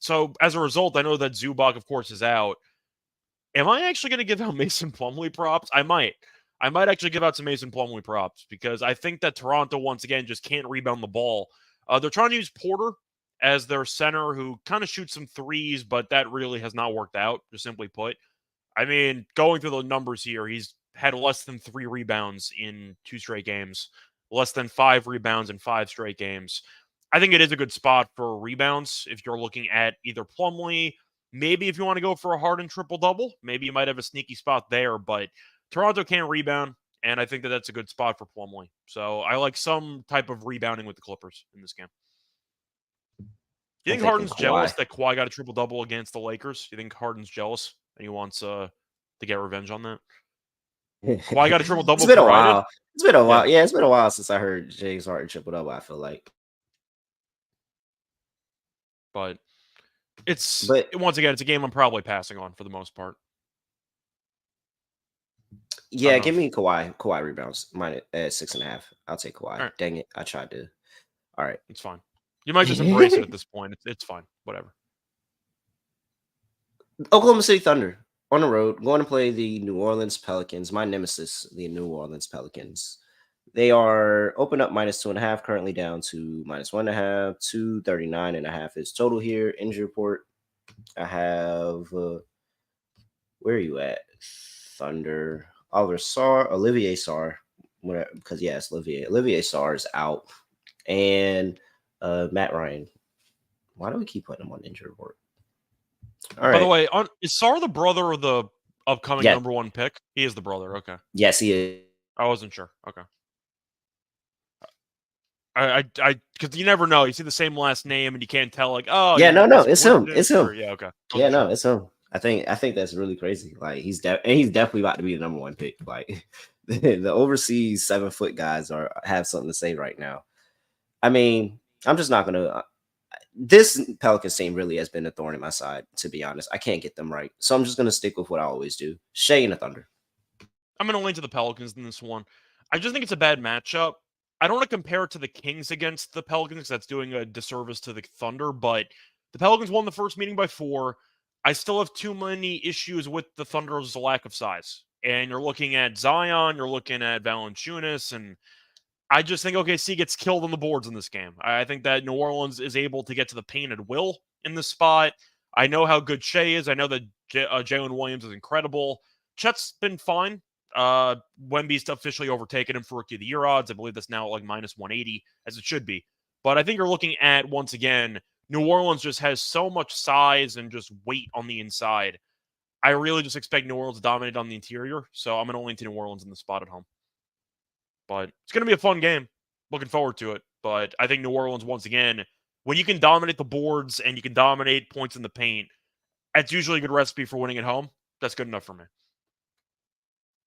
So as a result, I know that Zubac, of course, is out. Am I actually going to give out Mason Plumlee props? I might. I might actually give out some Mason Plumlee props because I think that Toronto, once again, just can't rebound the ball. They're trying to use Porter as their center who kind of shoots some threes, but that really has not worked out, just simply put. I mean, going through the numbers here, he's had less than 3 rebounds in 2 straight games, less than 5 rebounds in 5 straight games. I think it is a good spot for rebounds if you're looking at either Plumlee. Maybe if you want to go for a Harden triple-double, maybe you might have a sneaky spot there, but Toronto can't rebound, and I think that that's a good spot for Plumlee. So I like some type of rebounding with the Clippers in this game. You think Harden's jealous that Kawhi got a triple-double against the Lakers? You think Harden's jealous and he wants to get revenge on that? Kawhi got a triple-double. It's been a while. It's been a while. Yeah, it's been a while since I heard James Harden triple-double, I feel like. But once again, it's a game I'm probably passing on for the most part. Yeah, give me Kawhi rebounds minus at 6.5. I'll take Kawhi. Right. Dang it, I tried to. All right, it's fine. You might just embrace it at this point. It's fine. Whatever. Oklahoma City Thunder on the road going to play the New Orleans Pelicans. My nemesis, the New Orleans Pelicans. They are open up -2.5, currently down to -1.5. 239.5 is total here. Injury report. I have where are you at? Thunder. Olivier Sarr, whatever, because yes, Olivier Sarr is out, and Matt Ryan. Why do we keep putting him on injury report? All right. By the way, is Sarr the brother of the upcoming number 1 pick? He is the brother. Okay. Yes, he is. I wasn't sure. Okay. I because you never know. You see the same last name and you can't tell. Like, oh yeah, no, it's him. It's him. Yeah, okay. Yeah, no, it's him. I think that's really crazy. Like he's definitely about to be the number 1 pick. Like the overseas 7-foot guys have something to say right now. I mean, I'm just not gonna. This Pelicans team really has been a thorn in my side, to be honest. I can't get them right, so I'm just gonna stick with what I always do: Shea and the Thunder. I'm gonna lean to the Pelicans in this one. I just think it's a bad matchup. I don't want to compare it to the Kings against the Pelicans. That's doing a disservice to the Thunder, but the Pelicans won the first meeting by 4. I still have too many issues with the Thunder's lack of size. And you're looking at Zion, you're looking at Valanciunas, and I just think OKC gets killed on the boards in this game. I think that New Orleans is able to get to the paint at will in this spot. I know how good Shea is. I know that Jalen Williams is incredible. Chet's been fine. Wemby's officially overtaken him for Rookie of the Year odds. I believe that's now at like -180, as it should be. But I think you're looking at, once again, New Orleans just has so much size and just weight on the inside. I really just expect New Orleans to dominate on the interior, so I'm going to lean to New Orleans in the spot at home. But it's going to be a fun game. Looking forward to it. But I think New Orleans, once again, when you can dominate the boards and you can dominate points in the paint, that's usually a good recipe for winning at home. That's good enough for me.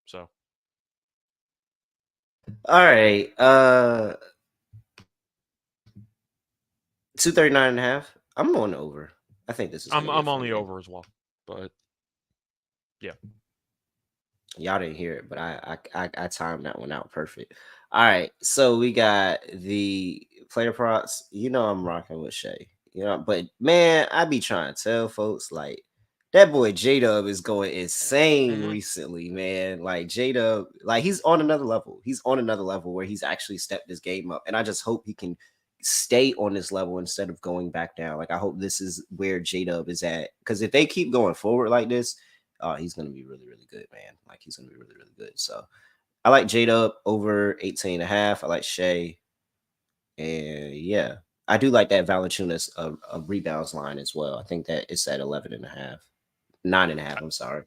So. All right. 239.5. I'm going over. I think this is. I'm on the over as well. But yeah. Y'all didn't hear it, but I timed that one out perfect. All right, so we got the player props. You know I'm rocking with Shea. You know, but man, I be trying to tell folks like That boy J-Dub is going insane Mhm. recently, man. Like J-Dub, like he's on another level. He's on another level where he's actually stepped his game up. And I just hope he can stay on this level instead of going back down. Like I hope this is where J-Dub is at. Because if they keep going forward like this, he's gonna be really, really good, man. Like he's gonna be really, really good. So I like J-Dub over 18 and a half. I like Shea. And yeah, I do like that Valanciunas rebounds line as well. I think that it's at 11 and a half. 9.5. I'm sorry.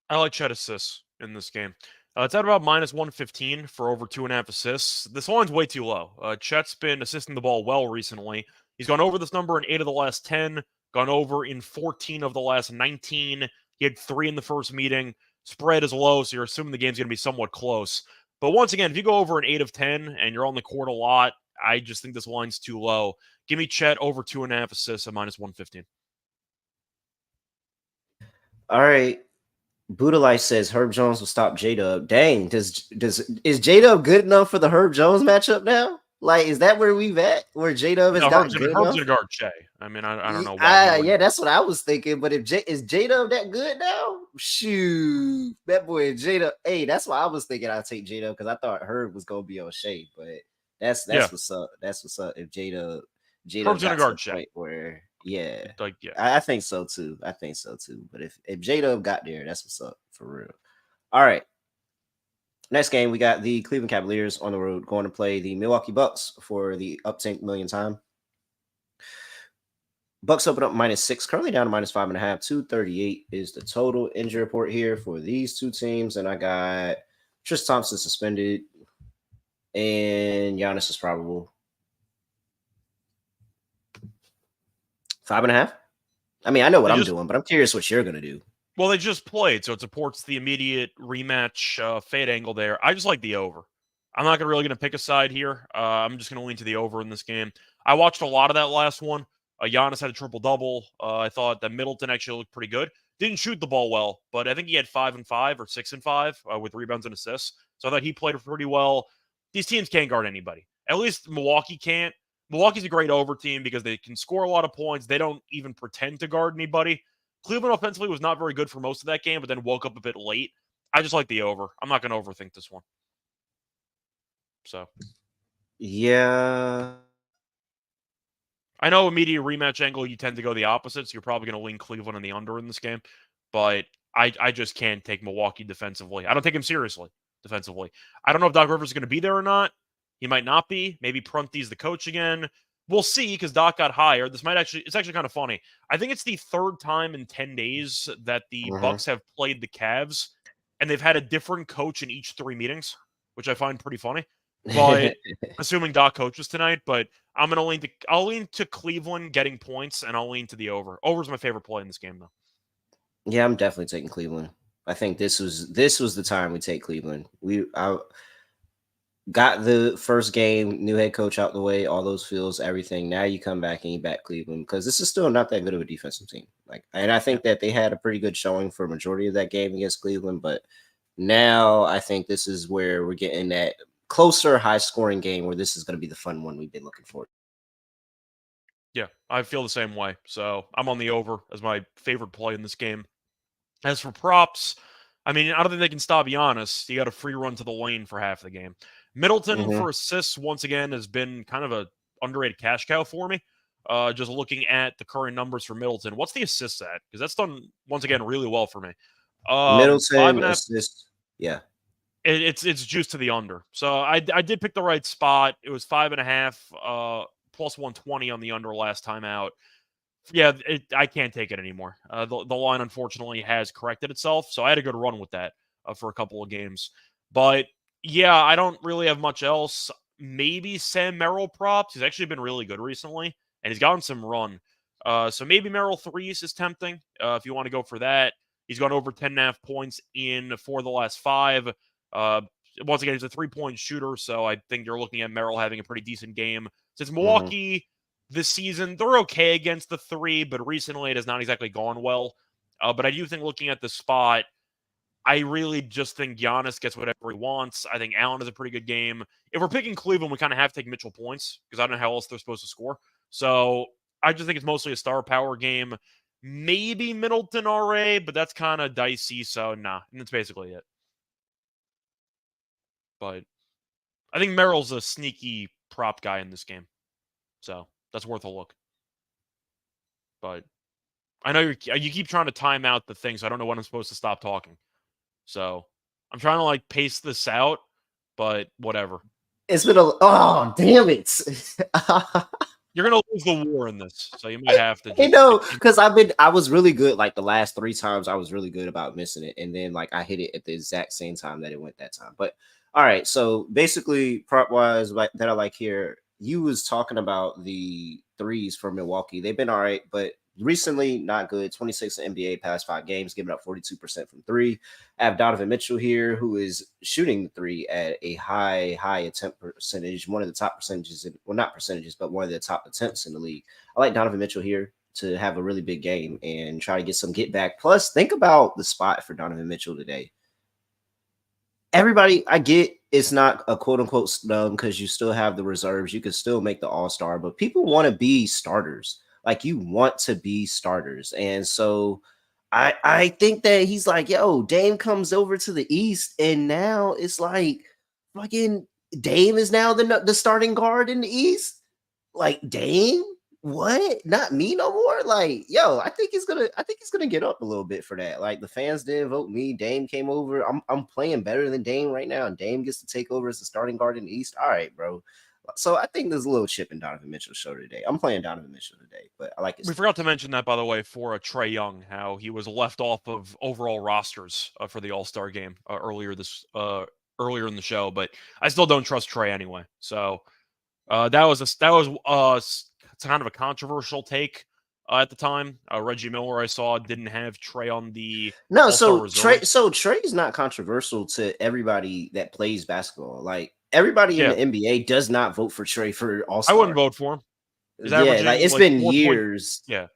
I like Chet assists in this game. It's at about minus 115 for over 2.5 assists. This line's way too low. Chet's been assisting the ball well recently. He's gone over this number in 8 of the last 10, gone over in 14 of the last 19. He had 3 in the first meeting. Spread is low, so you're assuming the game's going to be somewhat close. But once again, if you go over an 8 of 10 and you're on the court a lot, I just think this line's too low. Give me Chet over 2.5 assists at minus 115. All right. Budalite says Herb Jones will stop J-Dub. Dang, is J-Dub good enough for the Herb Jones matchup now? Like, is that where we've at? Where J-Dub is No, not good Herb's enough? gonna guard Shea. I mean, I don't know why. Yeah, that's what I was thinking. But if is J-Dub that good now? Shoot, that boy J-Dub. Hey, that's why I was thinking I'd take J-Dub because I thought Herb was gonna be on Shea. But that's what's up. That's what's up. If J-Dub Herb's got gonna to guard the Shea. point where, yeah, Like, yeah. I think so too. I think so too. But if J-Dub got there, that's what's up for real. All right. Next game, we got the Cleveland Cavaliers on the road going to play the Milwaukee Bucks for the up-10 million time. Bucks open up -6, currently down to -5.5. 238 is the total injury report here for these two teams. And I got Tristan Thompson suspended and Giannis is probable. 5.5. I mean, I know what I'm doing, but I'm curious what you're going to do. Well, they just played, so it supports the immediate rematch fade angle there. I just like the over. I'm not really going to pick a side here. I'm just going to lean to the over in this game. I watched a lot of that last one. Giannis had a triple-double. I thought that Middleton actually looked pretty good. Didn't shoot the ball well, but I think he had 5 and 5 or 6 and 5 with rebounds and assists. So I thought he played pretty well. These teams can't guard anybody. At least Milwaukee can't. Milwaukee's a great over team because they can score a lot of points. They don't even pretend to guard anybody. Cleveland offensively was not very good for most of that game, but then woke up a bit late. I just like the over. I'm not going to overthink this one. So, yeah. I know immediate rematch angle, you tend to go the opposite, so you're probably going to lean Cleveland in the under in this game. But I just can't take Milwaukee defensively. I don't take him seriously defensively. I don't know if Doc Rivers is going to be there or not. He might not be. Maybe Prunty's the coach again. We'll see because Doc got hired. It's actually kind of funny. I think it's the 3rd time in 10 days that the Bucks have played the Cavs, and they've had a different coach in each 3 meetings, which I find pretty funny. But assuming Doc coaches tonight, but I'll lean to Cleveland getting points, and I'll lean to the over. Over's my favorite play in this game, though. Yeah, I'm definitely taking Cleveland. I think this was the time we take Cleveland. I got the first game, new head coach out the way, all those feels, everything. Now you come back and you back Cleveland because this is still not that good of a defensive team. And I think that they had a pretty good showing for a majority of that game against Cleveland, but now I think this is where we're getting that closer, high-scoring game where this is going to be the fun one we've been looking for. Yeah, I feel the same way. So I'm on the over as my favorite play in this game. As for props, I mean, I don't think they can stop Giannis. You got a free run to the lane for half the game. Middleton for assists, once again, has been kind of a underrated cash cow for me. Just looking at the current numbers for Middleton. What's the assists at? Because that's done, once again, really well for me. Middleton assists, yeah. It's juiced to the under. So I did pick the right spot. It was 5.5, plus 120 on the under last time out. Yeah, I can't take it anymore. The line, unfortunately, has corrected itself, so I had a good run with that for a couple of games. But, yeah, I don't really have much else. Maybe Sam Merrill props. He's actually been really good recently, and he's gotten some run. So maybe Merrill threes is tempting if you want to go for that. He's gone over 10.5 points in 4 of the last 5. Once again, he's a 3-point shooter, so I think you're looking at Merrill having a pretty decent game. Since Milwaukee this season, they're okay against the 3, but recently it has not exactly gone well. But I do think looking at the spot, I really just think Giannis gets whatever he wants. I think Allen has a pretty good game. If we're picking Cleveland, we kind of have to take Mitchell points because I don't know how else they're supposed to score. So I just think it's mostly a star power game. maybe Middleton RA, but that's kind of dicey. So nah, and that's basically it. But I think Merrill's a sneaky prop guy in this game, so that's worth a look. But I know you keep trying to time out the thing, so I don't know when I'm supposed to stop talking. So I'm trying to like pace this out, but whatever. It's been oh damn it. You're gonna lose the war in this, so you might have to. You know, because I was really good. Like the last 3 times, I was really good about missing it, and then like I hit it at the exact same time that it went that time. But all right, so basically, prop wise, like that I like here. You was talking about the threes for Milwaukee. They've been all right, but recently not good. 26 in NBA past 5 games, giving up 42% from 3. I have Donovan Mitchell here, who is shooting the 3 at a high attempt percentage, one of the top percentages, well, not percentages, but one of the top attempts in the league. I like Donovan Mitchell here to have a really big game and try to get some get back. Plus, think about the spot for Donovan Mitchell today. Everybody, I get it's not a quote unquote snub because you still have the reserves. You can still make the all-star, but people want to be starters. Like you want to be starters. And so I think that he's like, yo, Dame comes over to the East, and now it's like fucking Dame is now the starting guard in the East. Like Dame, what? Not me no more. Like, yo, I think he's gonna get up a little bit for that. Like the fans didn't vote me. Dame came over. I'm playing better than Dame right now, and Dame gets to take over as the starting guard in the East. All right, bro. So I think there's a little chip in Donovan Mitchell's show today. I'm playing Donovan Mitchell today, but I like it. We forgot to mention that, by the way, for Trae Young, how he was left off of overall rosters for the All-Star game earlier in the show. But I still don't trust Trae anyway. So that was kind of a controversial take at the time. Reggie Miller, I saw, didn't have Trae on the no. All-Star reserve. Trae's not controversial to everybody that plays basketball. Like everybody in the NBA does not vote for Trae for All-Star. I wouldn't vote for him. Yeah, like it's been years. Yeah,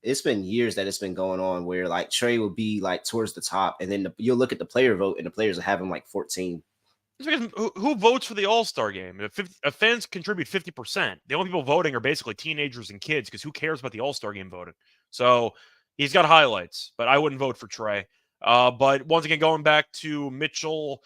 it's been years that it's been going on where like Trae will be like towards the top, and then you'll look at the player vote, and the players will have him like 14. Because who votes for the All-Star game? If fans contribute 50%, the only people voting are basically teenagers and kids because who cares about the All-Star game voting? So he's got highlights, but I wouldn't vote for Trae. But once again, going back to Mitchell,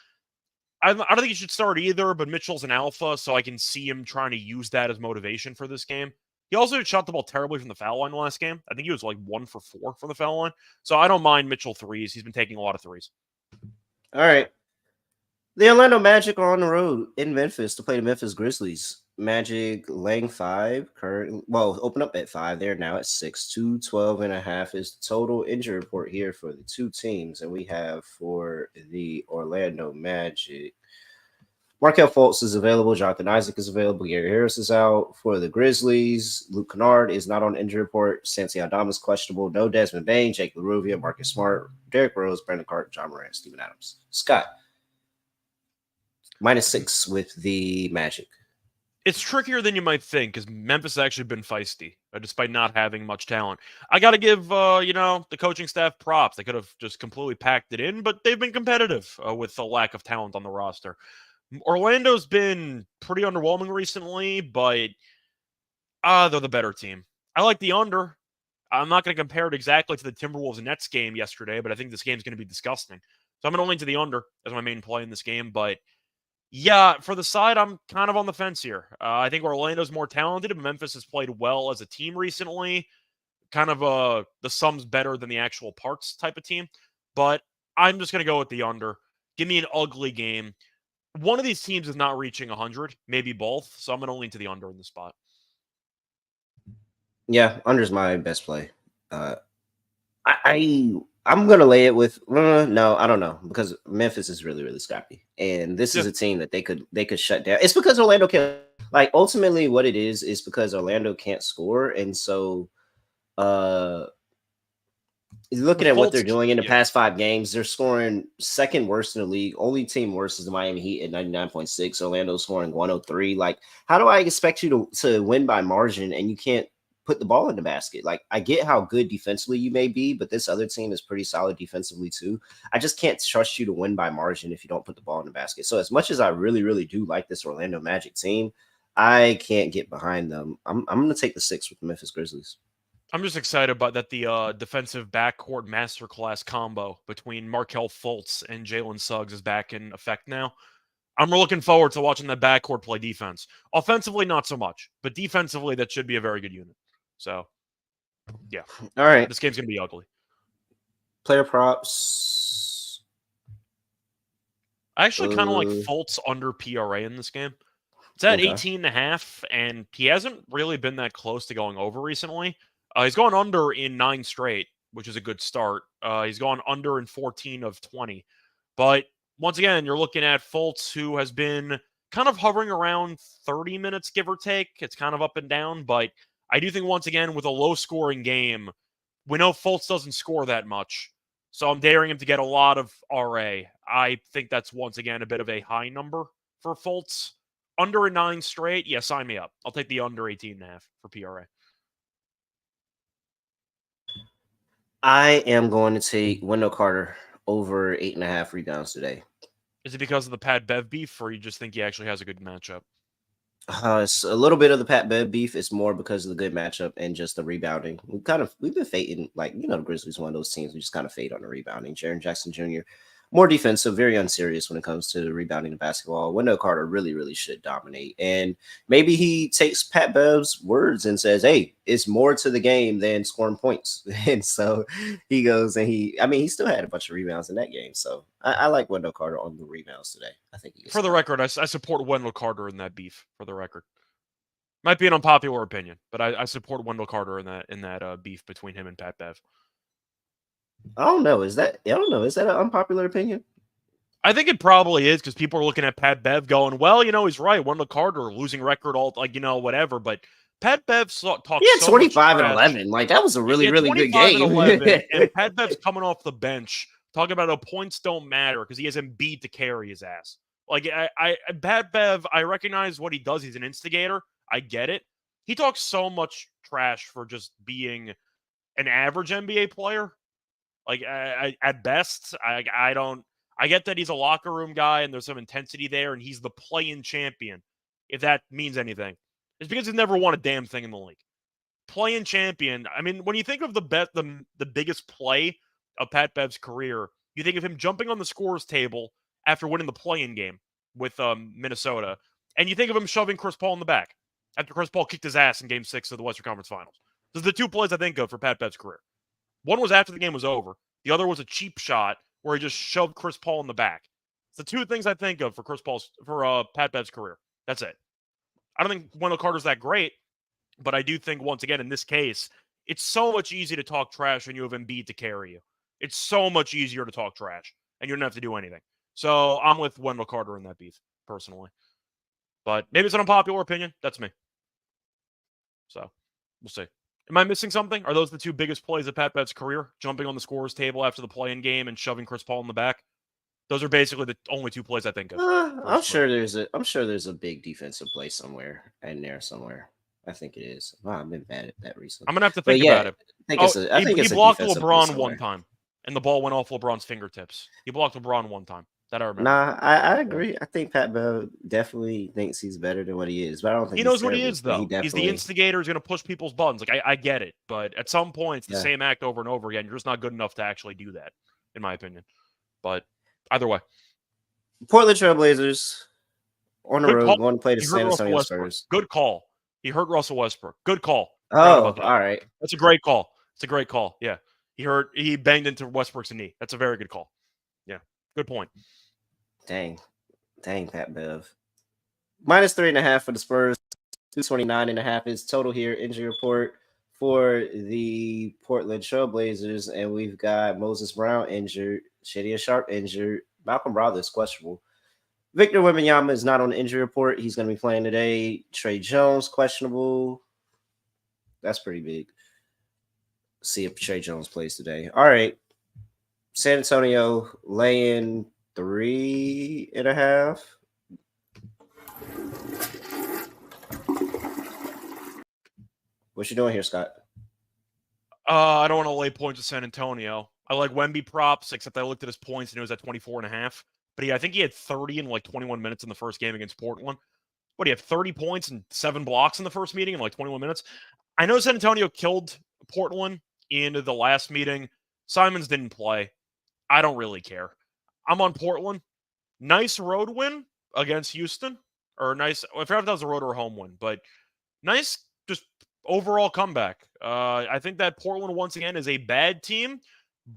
I don't think he should start either, but Mitchell's an alpha, so I can see him trying to use that as motivation for this game. He also shot the ball terribly from the foul line last game. I think he was like 1 for 4 from the foul line. So I don't mind Mitchell threes. He's been taking a lot of threes. All right. The Orlando Magic are on the road in Memphis to play the Memphis Grizzlies. Magic laying 5, open up at 5. They're now at 6. 212.5 is the total injury report here for the two teams. And we have for the Orlando Magic, Markelle Fultz is available. Jonathan Isaac is available. Gary Harris is out. For the Grizzlies, Luke Kennard is not on the injury report. Santi Aldama is questionable. No Desmond Bane, Jake LaRuvia, Marcus Smart, Derrick Rose, Brandon Carter, John Morant, Steven Adams. Scott. -6 with the Magic. It's trickier than you might think because Memphis has actually been feisty, despite not having much talent. I got to give, the coaching staff props. They could have just completely packed it in, but they've been competitive with the lack of talent on the roster. Orlando's been pretty underwhelming recently, but they're the better team. I like the under. I'm not going to compare it exactly to the Timberwolves Nets game yesterday, but I think this game's going to be disgusting. So I'm going to lean to the under as my main play in this game, but yeah, for the side, I'm kind of on the fence here. I think Orlando's more talented, but Memphis has played well as a team recently. Kind of the sum's better than the actual parts type of team. But I'm just going to go with the under. Give me an ugly game. One of these teams is not reaching 100, maybe both. So I'm going to lean to the under in the spot. Yeah, under's my best play. I'm gonna lay it with no, I don't know, because Memphis is really, really scrappy, and this is a team that they could shut down. It's because Orlando can't, like, ultimately what it is because Orlando can't score, and so looking at what they're doing in the past 5 games, they're scoring second worst in the league. Only team worse is the Miami Heat at 99.6. Orlando's scoring 103. Like, how do I expect you to win by margin and you can't put the ball in the basket? Like, I get how good defensively you may be, but this other team is pretty solid defensively too. I just can't trust you to win by margin if you don't put the ball in the basket. So as much as I really, really do like this Orlando Magic team, I can't get behind them. I'm going to take the 6 with the Memphis Grizzlies. I'm just excited about that the defensive backcourt masterclass combo between Markelle Fultz and Jalen Suggs is back in effect now. I'm looking forward to watching that backcourt play defense. Offensively, not so much, but defensively, that should be a very good unit. So, yeah. All right. This game's going to be ugly. Player props. I actually kind of like Fultz under PRA in this game. It's at 18.5, and he hasn't really been that close to going over recently. He's gone under in 9 straight, which is a good start. He's gone under in 14 of 20. But once again, you're looking at Fultz, who has been kind of hovering around 30 minutes, give or take. It's kind of up and down, but I do think, once again, with a low-scoring game, we know Fultz doesn't score that much, so I'm daring him to get a lot of RA. I think that's, once again, a bit of a high number for Fultz. Under a 9 straight, yeah, sign me up. I'll take the under 18.5 for PRA. I am going to take Wendell Carter over 8.5 rebounds today. Is it because of the Pat Bev beef, or you just think he actually has a good matchup? It's a little bit of the Pat Bev beef. It's more because of the good matchup and just the rebounding. We've been fading, like, the Grizzlies, one of those teams we just kind of fade on the rebounding. Jaren Jackson Jr., more defensive, very unserious when it comes to the rebounding of basketball. Wendell Carter really, really should dominate. And maybe he takes Pat Bev's words and says, hey, it's more to the game than scoring points. And so he goes and he still had a bunch of rebounds in that game. So I like Wendell Carter on the rebounds today. I think for the record, I support Wendell Carter in that beef, for the record. Might be an unpopular opinion, but I support Wendell Carter in that beef between him and Pat Bev. I don't know. Is that an unpopular opinion? I think it probably is, because people are looking at Pat Bev going, well, he's right. Wendell Carter, losing record, all whatever. But Pat Bev talks so 25 much and 11. Like, that was a really, really good game. And 11, and Pat Bev's coming off the bench talking about how points don't matter because he has Embiid to carry his ass. Like, Pat Bev, I recognize what he does. He's an instigator. I get it. He talks so much trash for just being an average NBA player. Like, at best, I get that he's a locker room guy and there's some intensity there, and he's the play-in champion, if that means anything. It's because he's never won a damn thing in the league. Play-in champion, I mean, when you think of the biggest play of Pat Bev's career, you think of him jumping on the scorers table after winning the play-in game with Minnesota, and you think of him shoving Chris Paul in the back after Chris Paul kicked his ass in Game 6 of the Western Conference Finals. Those are the 2 plays I think of for Pat Bev's career. One was after the game was over. The other was a cheap shot where he just shoved Chris Paul in the back. It's the 2 things I think of for Pat Bev's career. That's it. I don't think Wendell Carter's that great, but I do think, once again, in this case, it's so much easier to talk trash when you have Embiid to carry you. It's so much easier to talk trash, and you don't have to do anything. So I'm with Wendell Carter in that beef, personally. But maybe it's an unpopular opinion. That's me. So we'll see. Am I missing something? Are those the 2 biggest plays of Pat Bev's career? Jumping on the scorer's table after the play-in game and shoving Chris Paul in the back? Those are basically the only 2 plays I think of. I'm sure there's a big defensive play somewhere in there somewhere. I think it is. Wow, I've been bad at that recently. I'm gonna have to think about it. I think he blocked LeBron one time, and the ball went off LeBron's fingertips. He blocked LeBron one time. That I remember. Nah, I agree. I think Pat Bev definitely thinks he's better than what he is, but I don't think he knows what he is, though. He's the instigator. He's going to push people's buttons. Like, I get it, but at some point, it's the same act over and over again. You're just not good enough to actually do that, in my opinion. But either way, Portland Trailblazers on the road going to play the San Antonio Spurs. Good call. He hurt Russell Westbrook. Good call. Oh, all right. That's a great call. It's a great call. Yeah, he banged into Westbrook's knee. That's a very good call. Yeah, good point. Dang, Pat Bev. Minus 3.5 for the Spurs. 229.5 is total here. Injury report for the Portland Trailblazers, and we've got Moses Brown injured, Shadia Sharp injured, Malcolm Brogdon questionable. Victor Wembanyama is not on the injury report. He's going to be playing today. Trey Jones questionable. That's pretty big. See if Trey Jones plays today. All right. San Antonio laying 3.5. What you doing here, Scott? I don't want to lay points to San Antonio. I like Wemby props, except I looked at his points and it was at 24.5. But I think he had 30 in 21 minutes in the first game against Portland. What, he had 30 points and 7 blocks in the first meeting in 21 minutes? I know San Antonio killed Portland in the last meeting. Simons didn't play. I don't really care. I'm on Portland. Nice road win against Houston. Or nice, I forgot if that was a road or a home win, but nice just overall comeback. I think that Portland, once again, is a bad team,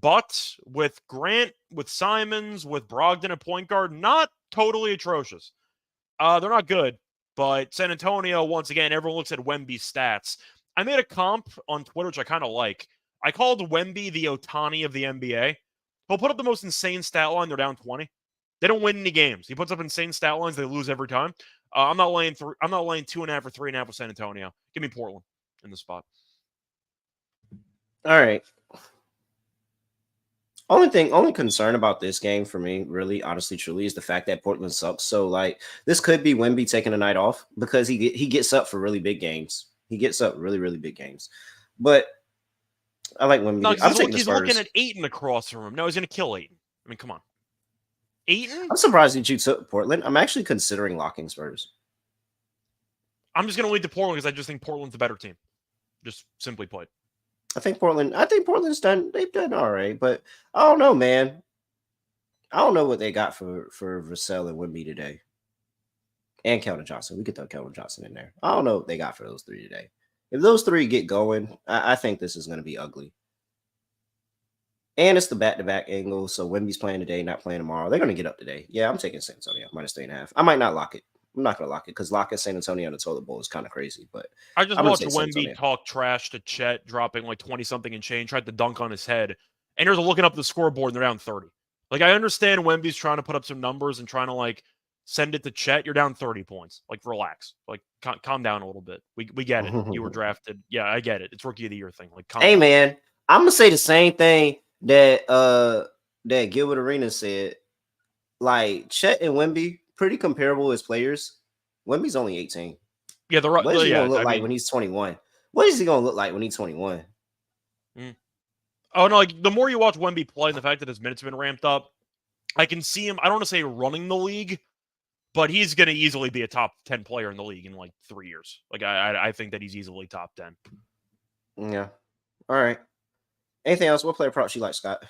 but with Grant, with Simons, with Brogdon at point guard, not totally atrocious. They're not good, but San Antonio, once again, everyone looks at Wemby's stats. I made a comp on Twitter, which I kind of like. I called Wemby the Ohtani of the NBA. He'll put up the most insane stat line. They're down 20. They don't win any games. He puts up insane stat lines. They lose every time. I'm not laying 2.5 or 3.5 with San Antonio. Give me Portland in the spot. All right. Only concern about this game for me, really, honestly, truly, is the fact that Portland sucks. So, like, this could be Wemby taking a night off because he gets up for really big games. He gets up really, really big games. But I like Wemby. No, he's looking at Ayton across from him. No, he's going to kill Ayton. I mean, come on. Ayton? I'm surprised that you took Portland. I'm actually considering locking Spurs. I'm just going to lead to Portland because I just think Portland's a better team. Just simply put. I think Portland's done. They've done all right, but I don't know, man. I don't know what they got for Vassell and Wemby today, and Keldon Johnson. We could throw Keldon Johnson in there. I don't know what they got for those three today. If those three get going, I think this is going to be ugly. And it's the back-to-back angle, so Wemby's playing today, not playing tomorrow. They're going to get up today. Yeah, I'm taking San Antonio minus 3.5. I might not lock it. I'm not going to lock it because locking San Antonio on the toilet bowl is kind of crazy. But I just watched Wemby talk trash to Chet, dropping like 20-something and change, tried to dunk on his head. And here's looking up the scoreboard, and they're down 30. Like, I understand Wemby's trying to put up some numbers and trying to, like, send it to Chet. You're down 30 points. Like, relax. Like, calm down a little bit. We get it. You were drafted. Yeah, I get it. It's rookie of the year thing. Like, calm down. Man, I'm going to say the same thing that Gilbert Arenas said. Like, Chet and Wemby, pretty comparable as players. Wemby's only 18. Yeah, what is he going to look like when he's 21? What is he going to look like when he's 21? Oh, no, like, the more you watch Wemby play and the fact that his minutes have been ramped up, I can see him, I don't want to say running the league, but he's going to easily be a top 10 player in the league in, like, 3 years. Like, I think that he's easily top 10. Yeah. All right. Anything else? What player props you like, Scott?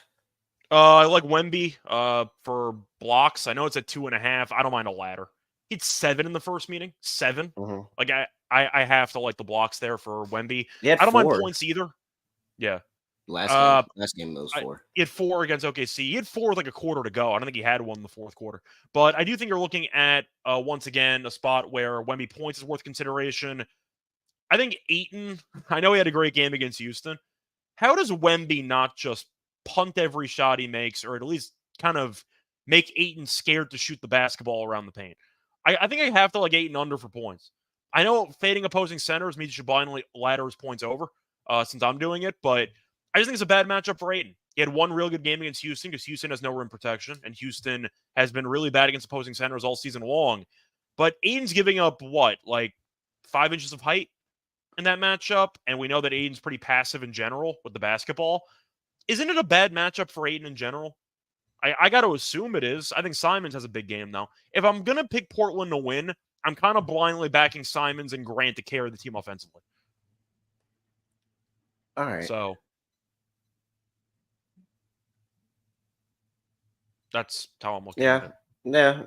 I like Wemby for blocks. I know it's at 2.5. I don't mind a ladder. He had 7 in the first meeting. 7. Mm-hmm. Like, I have to like the blocks there for Wemby. I don't mind points either. Yeah. Last game was 4. He had 4 against OKC. He had 4 with like a quarter to go. I don't think he had one in the fourth quarter. But I do think you're looking at, once again, a spot where Wemby points is worth consideration. I think Ayton, I know he had a great game against Houston. How does Wemby not just punt every shot he makes, or at least kind of make Ayton scared to shoot the basketball around the paint? I think I have to like Ayton under for points. I know fading opposing centers means you should blindly ladder his points over since I'm doing it, but I just think it's a bad matchup for Ayton. He had one real good game against Houston because Houston has no rim protection, and Houston has been really bad against opposing centers all season long. But Ayton's giving up, like 5 inches of height in that matchup, and we know that Ayton's pretty passive in general with the basketball. Isn't it a bad matchup for Ayton in general? I got to assume it is. I think Simons has a big game, though. If I'm going to pick Portland to win, I'm kind of blindly backing Simons and Grant to carry the team offensively. All right. So that's how I'm looking at it. Yeah.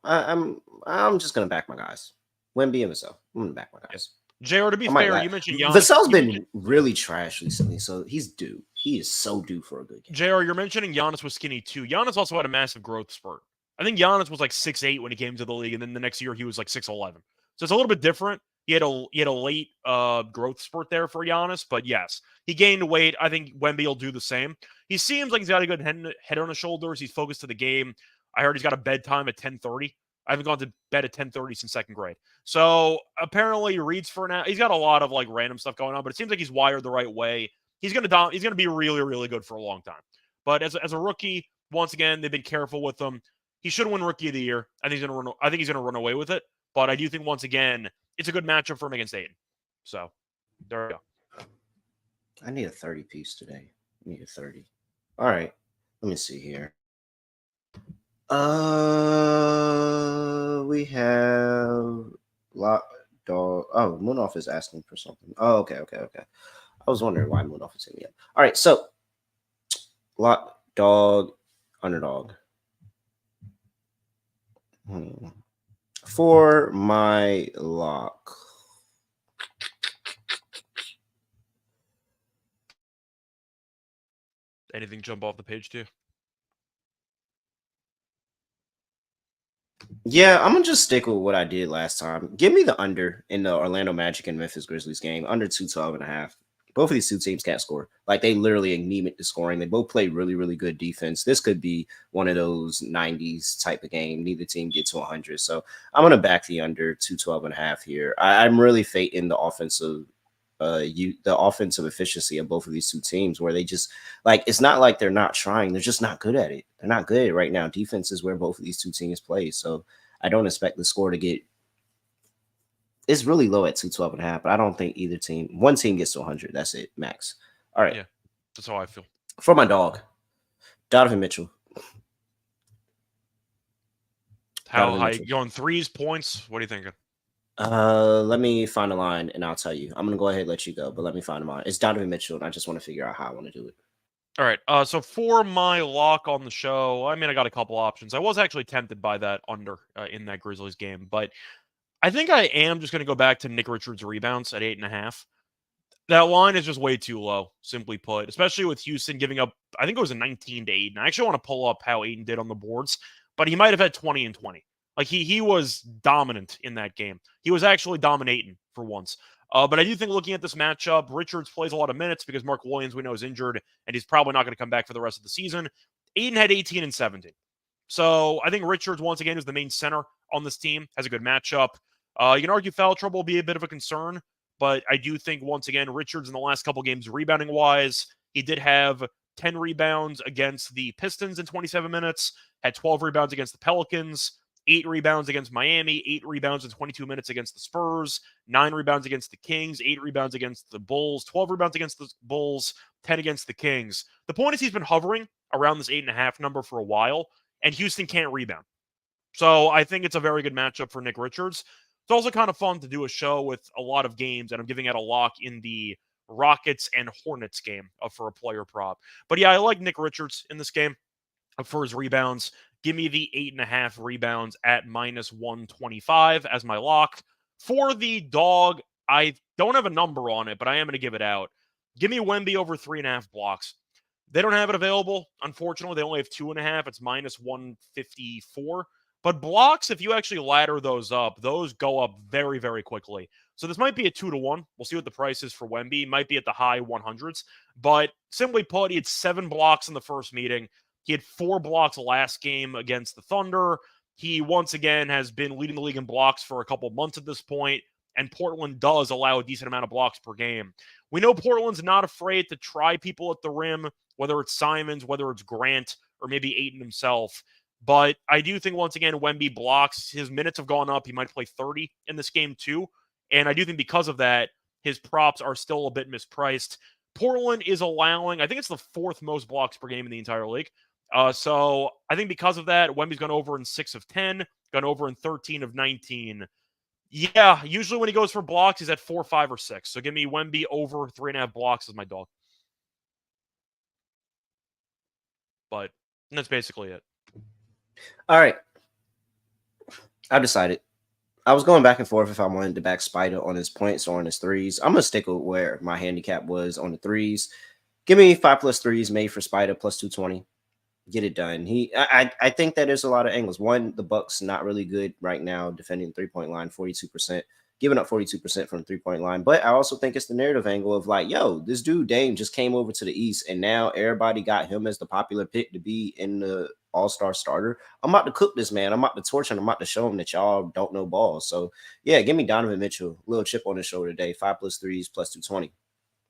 I'm just going to back my guys. Wemby and Vassell. I'm going to back my guys. JR, to be fair, you mentioned Giannis. Vassell's been really trash recently, so he's due. He is so due for a good game. JR, you're mentioning Giannis was skinny too. Giannis also had a massive growth spurt. I think Giannis was like 6'8" when he came to the league, and then the next year he was like 6'11". So it's a little bit different. He had a late growth spurt there for Giannis, but yes, he gained weight. I think Wemby will do the same. He seems like he's got a good head on his shoulders. He's focused to the game. I heard he's got a bedtime at 10:30. I haven't gone to bed at 10:30 since second grade. So apparently he reads for now. He's got a lot of like random stuff going on, but it seems like he's wired the right way. He's gonna be really, really good for a long time. But as a rookie, once again, they've been careful with him. He should win Rookie of the Year. I think he's gonna run away with it. But I do think once again, it's a good matchup for him against Ayton. So there we go. I need a 30 piece today. I need a 30. All right. Let me see here. We have Lock Dog. Oh, Moonoff is asking for something. Oh, okay. I was wondering why I moved off of team. Yeah. All right. So lock, dog, underdog. For my lock. Anything jump off the page to you? Yeah, I'm gonna just stick with what I did last time. Give me the under in the Orlando Magic and Memphis Grizzlies game, under 212.5. Both of these two teams can't score. Like, they literally anemic to scoring. They both play really, really good defense. This could be one of those 90s type of game. Neither team gets to 100. So I'm gonna back the under 212.5 here. I'm really fating the offensive the offensive efficiency of both of these two teams, where they just, like, it's not like they're not trying, they're just not good at it. They're not good at it right now. Defense is where both of these two teams play, so I don't expect the score to get, it's really low at 212.5, but I don't think either team, one team gets to 100. That's it, max. All right. Yeah, that's how I feel. For my dog, Donovan Mitchell. How Donovan high? Mitchell. Going threes, points? What are you thinking? Let me find a line and I'll tell you. I'm gonna go ahead and let you go, but let me find a line. It's Donovan Mitchell, and I just want to figure out how I want to do it. All right. So for my lock on the show, I mean, I got a couple options. I was actually tempted by that under in that Grizzlies game, but I think I am just going to go back to Nick Richards' rebounds at 8.5. That line is just way too low, simply put, especially with Houston giving up, I think it was a 19 to 8. And I actually want to pull up how Ayton did on the boards, but he might have had 20 and 20. Like, he was dominant in that game. He was actually dominating for once. But I do think, looking at this matchup, Richards plays a lot of minutes because Mark Williams, we know, is injured, and he's probably not going to come back for the rest of the season. Ayton had 18 and 17. So I think Richards, once again, is the main center on this team, has a good matchup. You can argue foul trouble will be a bit of a concern, but I do think, once again, Richards in the last couple games, rebounding-wise, he did have 10 rebounds against the Pistons in 27 minutes, had 12 rebounds against the Pelicans, 8 rebounds against Miami, 8 rebounds in 22 minutes against the Spurs, 9 rebounds against the Kings, 8 rebounds against the Bulls, 12 rebounds against the Bulls, 10 against the Kings. The point is, he's been hovering around this 8.5 number for a while, and Houston can't rebound. So I think it's a very good matchup for Nick Richards. It's also kind of fun to do a show with a lot of games, and I'm giving out a lock in the Rockets and Hornets game for a player prop. But yeah, I like Nick Richards in this game for his rebounds. Give me the 8.5 rebounds at minus 125 as my lock. For the dog, I don't have a number on it, but I am going to give it out. Give me Wemby over 3.5 blocks. They don't have it available. Unfortunately, they only have 2.5. It's minus 154. But blocks, if you actually ladder those up, those go up very, very quickly. So this might be a 2-to-1. We'll see what the price is for Wemby. Might be at the high 100s. But simply put, he had 7 blocks in the first meeting. He had 4 blocks last game against the Thunder. He, once again, has been leading the league in blocks for a couple months at this point, and Portland does allow a decent amount of blocks per game. We know Portland's not afraid to try people at the rim, whether it's Simons, whether it's Grant, or maybe Ayton himself. But I do think, once again, Wemby blocks. His minutes have gone up. He might play 30 in this game too. And I do think because of that, his props are still a bit mispriced. Portland is allowing, I think it's the 4th most blocks per game in the entire league. So I think because of that, Wemby's gone over in 6 of 10, gone over in 13 of 19. Yeah, usually when he goes for blocks, he's at 4, 5, or 6. So give me Wemby over 3.5 blocks as my dog. But that's basically it. All right. I've decided. I was going back and forth if I wanted to back Spider on his points or on his threes. I'm going to stick with where my handicap was on the threes. Give me 5+ threes made for Spider plus 220. Get it done. I think that there's a lot of angles. One, the Bucks not really good right now defending the 3-point line, 42%, giving up 42% from the 3-point line. But I also think it's the narrative angle of, like, yo, this dude Dame just came over to the East, and now everybody got him as the popular pick to be in the All-Star starter. I'm about to cook this man. I'm about to torch him. I'm about to show him that y'all don't know ball. So yeah, give me Donovan Mitchell, little chip on his shoulder today. 5+ threes plus 220.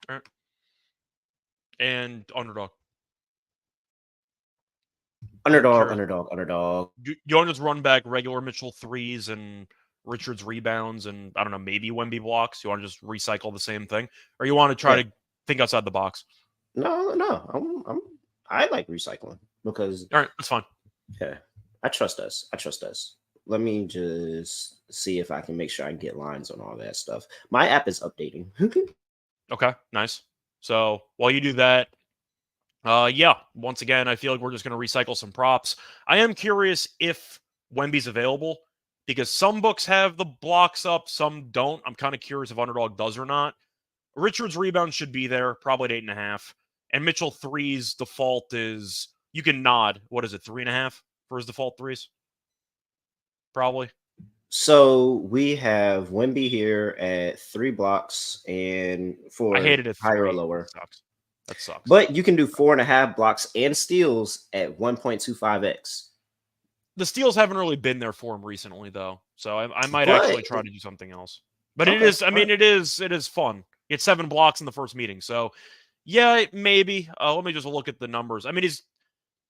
All right. And underdog. Underdog. You want to just run back regular Mitchell threes and Richards rebounds and, I don't know, maybe Wemby blocks? You want to just recycle the same thing? Or you want to try to think outside the box? No. I like recycling because... All right, that's fine. Yeah, I trust us. Let me just see if I can make sure I get lines on all that stuff. My app is updating. Okay, nice. So while you do that, yeah, once again, I feel like we're just going to recycle some props. I am curious if Wemby's available because some books have the blocks up, some don't. I'm kind of curious if Underdog does or not. Richards' rebound should be there, probably at 8.5. And Mitchell threes default is you can nod. What is it, 3.5 for his default threes? Probably. So we have Wemby here at 3 blocks and for I hated it higher or 3. lower. That sucks. That sucks. But you can do 4.5 blocks and steals at 1.25x. The steals haven't really been there for him recently, though. So I might But- actually try to do something else. But it Okay, is, I mean, it is fun. He had 7 blocks in the first meeting. So yeah, maybe. Let me just look at the numbers. I mean,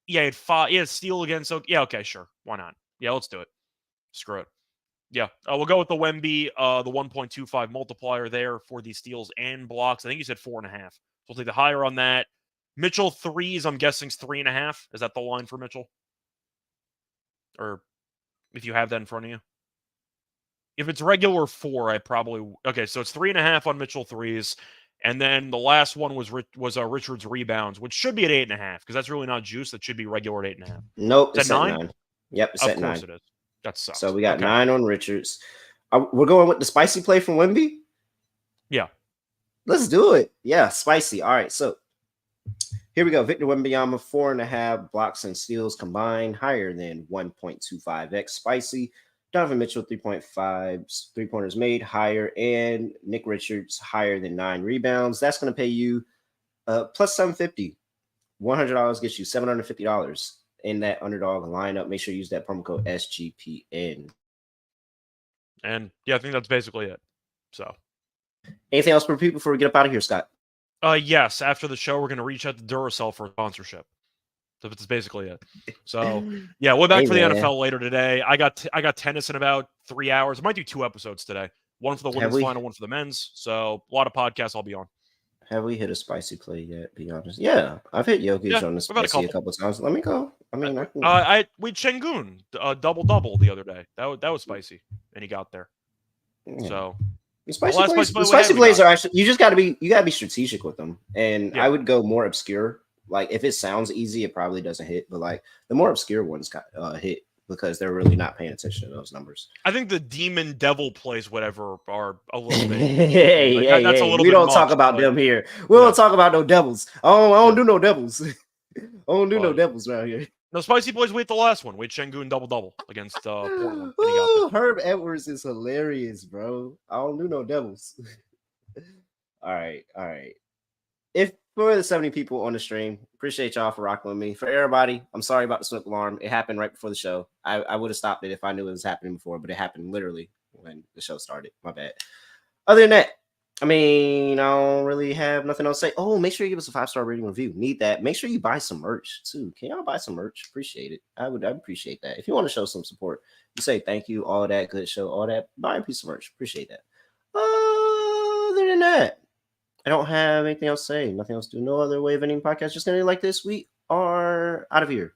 he had 5. He had steal again. So yeah, okay, sure. Why not? Yeah, let's do it. Screw it. Yeah, we'll go with the Wemby, the 1.25 multiplier there for the steals and blocks. I think you said 4.5. So we'll take the higher on that. Mitchell threes, I'm guessing, is 3.5. Is that the line for Mitchell? Or if you have that in front of you? If it's regular 4, I probably... Okay, so it's 3.5 on Mitchell threes. And then the last one was Richards rebounds, which should be at 8.5, because that's really not juice. That should be regular at 8.5. Nope, Is it's that at 9? 9. Yep, it's Of at course 9. it is. That sucks. So we got Okay. 9 on Richards. We're going with the spicy play from Wemby? Yeah. Let's do it. Yeah, spicy. All right, so here we go. Victor Wembanyama, 4.5 blocks and steals combined, higher than 1.25x spicy. Donovan Mitchell, 3.5 3-pointers made, higher, and Nick Richards, higher than 9 rebounds. That's going to pay you plus $750. $100 gets you $750 in that underdog lineup. Make sure you use that promo code SGPN. And yeah, I think that's basically it. So, anything else for people before we get up out of here, Scott? Yes, after the show, we're going to reach out to Duracell for a sponsorship. So that's basically it. So yeah, we're back for the NFL later today. I got tennis in about 3 hours. I might do 2 episodes today. One for the women's final, one for the men's. So a lot of podcasts I'll be on. Have we hit a spicy play yet? Be honest. Yeah, I've hit Jokic on the spicy a couple times. Let me go. I mean, we Şengün double the other day. That was spicy, and he got there. Yeah. So spicy plays are actually, you gotta be strategic with them. And I would go more obscure. Like if it sounds easy, it probably doesn't hit. But like the more obscure ones hit because they're really not paying attention to those numbers. I think the demon devil plays whatever are a little bit. That's a little we don't talk about them here. We don't talk about no devils. I don't do no devils. I don't do no devils around here. No, spicy boys wait the last one. Wait Şengün double against Portland. Herb Edwards is hilarious, bro. I don't do no devils. All right. If for the 70 people on the stream, appreciate y'all for rocking with me. For everybody, I'm sorry about the smoke alarm. It happened right before the show. I would have stopped it if I knew it was happening before, but it happened literally when the show started. My bad. Other than that, I mean, I don't really have nothing else to say. Oh, make sure you give us a 5-star rating review. Need that. Make sure you buy some merch too. Can y'all buy some merch? Appreciate it. I'd appreciate that. If you want to show some support, you say thank you, all that good show, all that. Buy a piece of merch. Appreciate that. Other than that, I don't have anything else to say. Nothing else to do. No other way of ending podcast. Just gonna like this. We are out of here.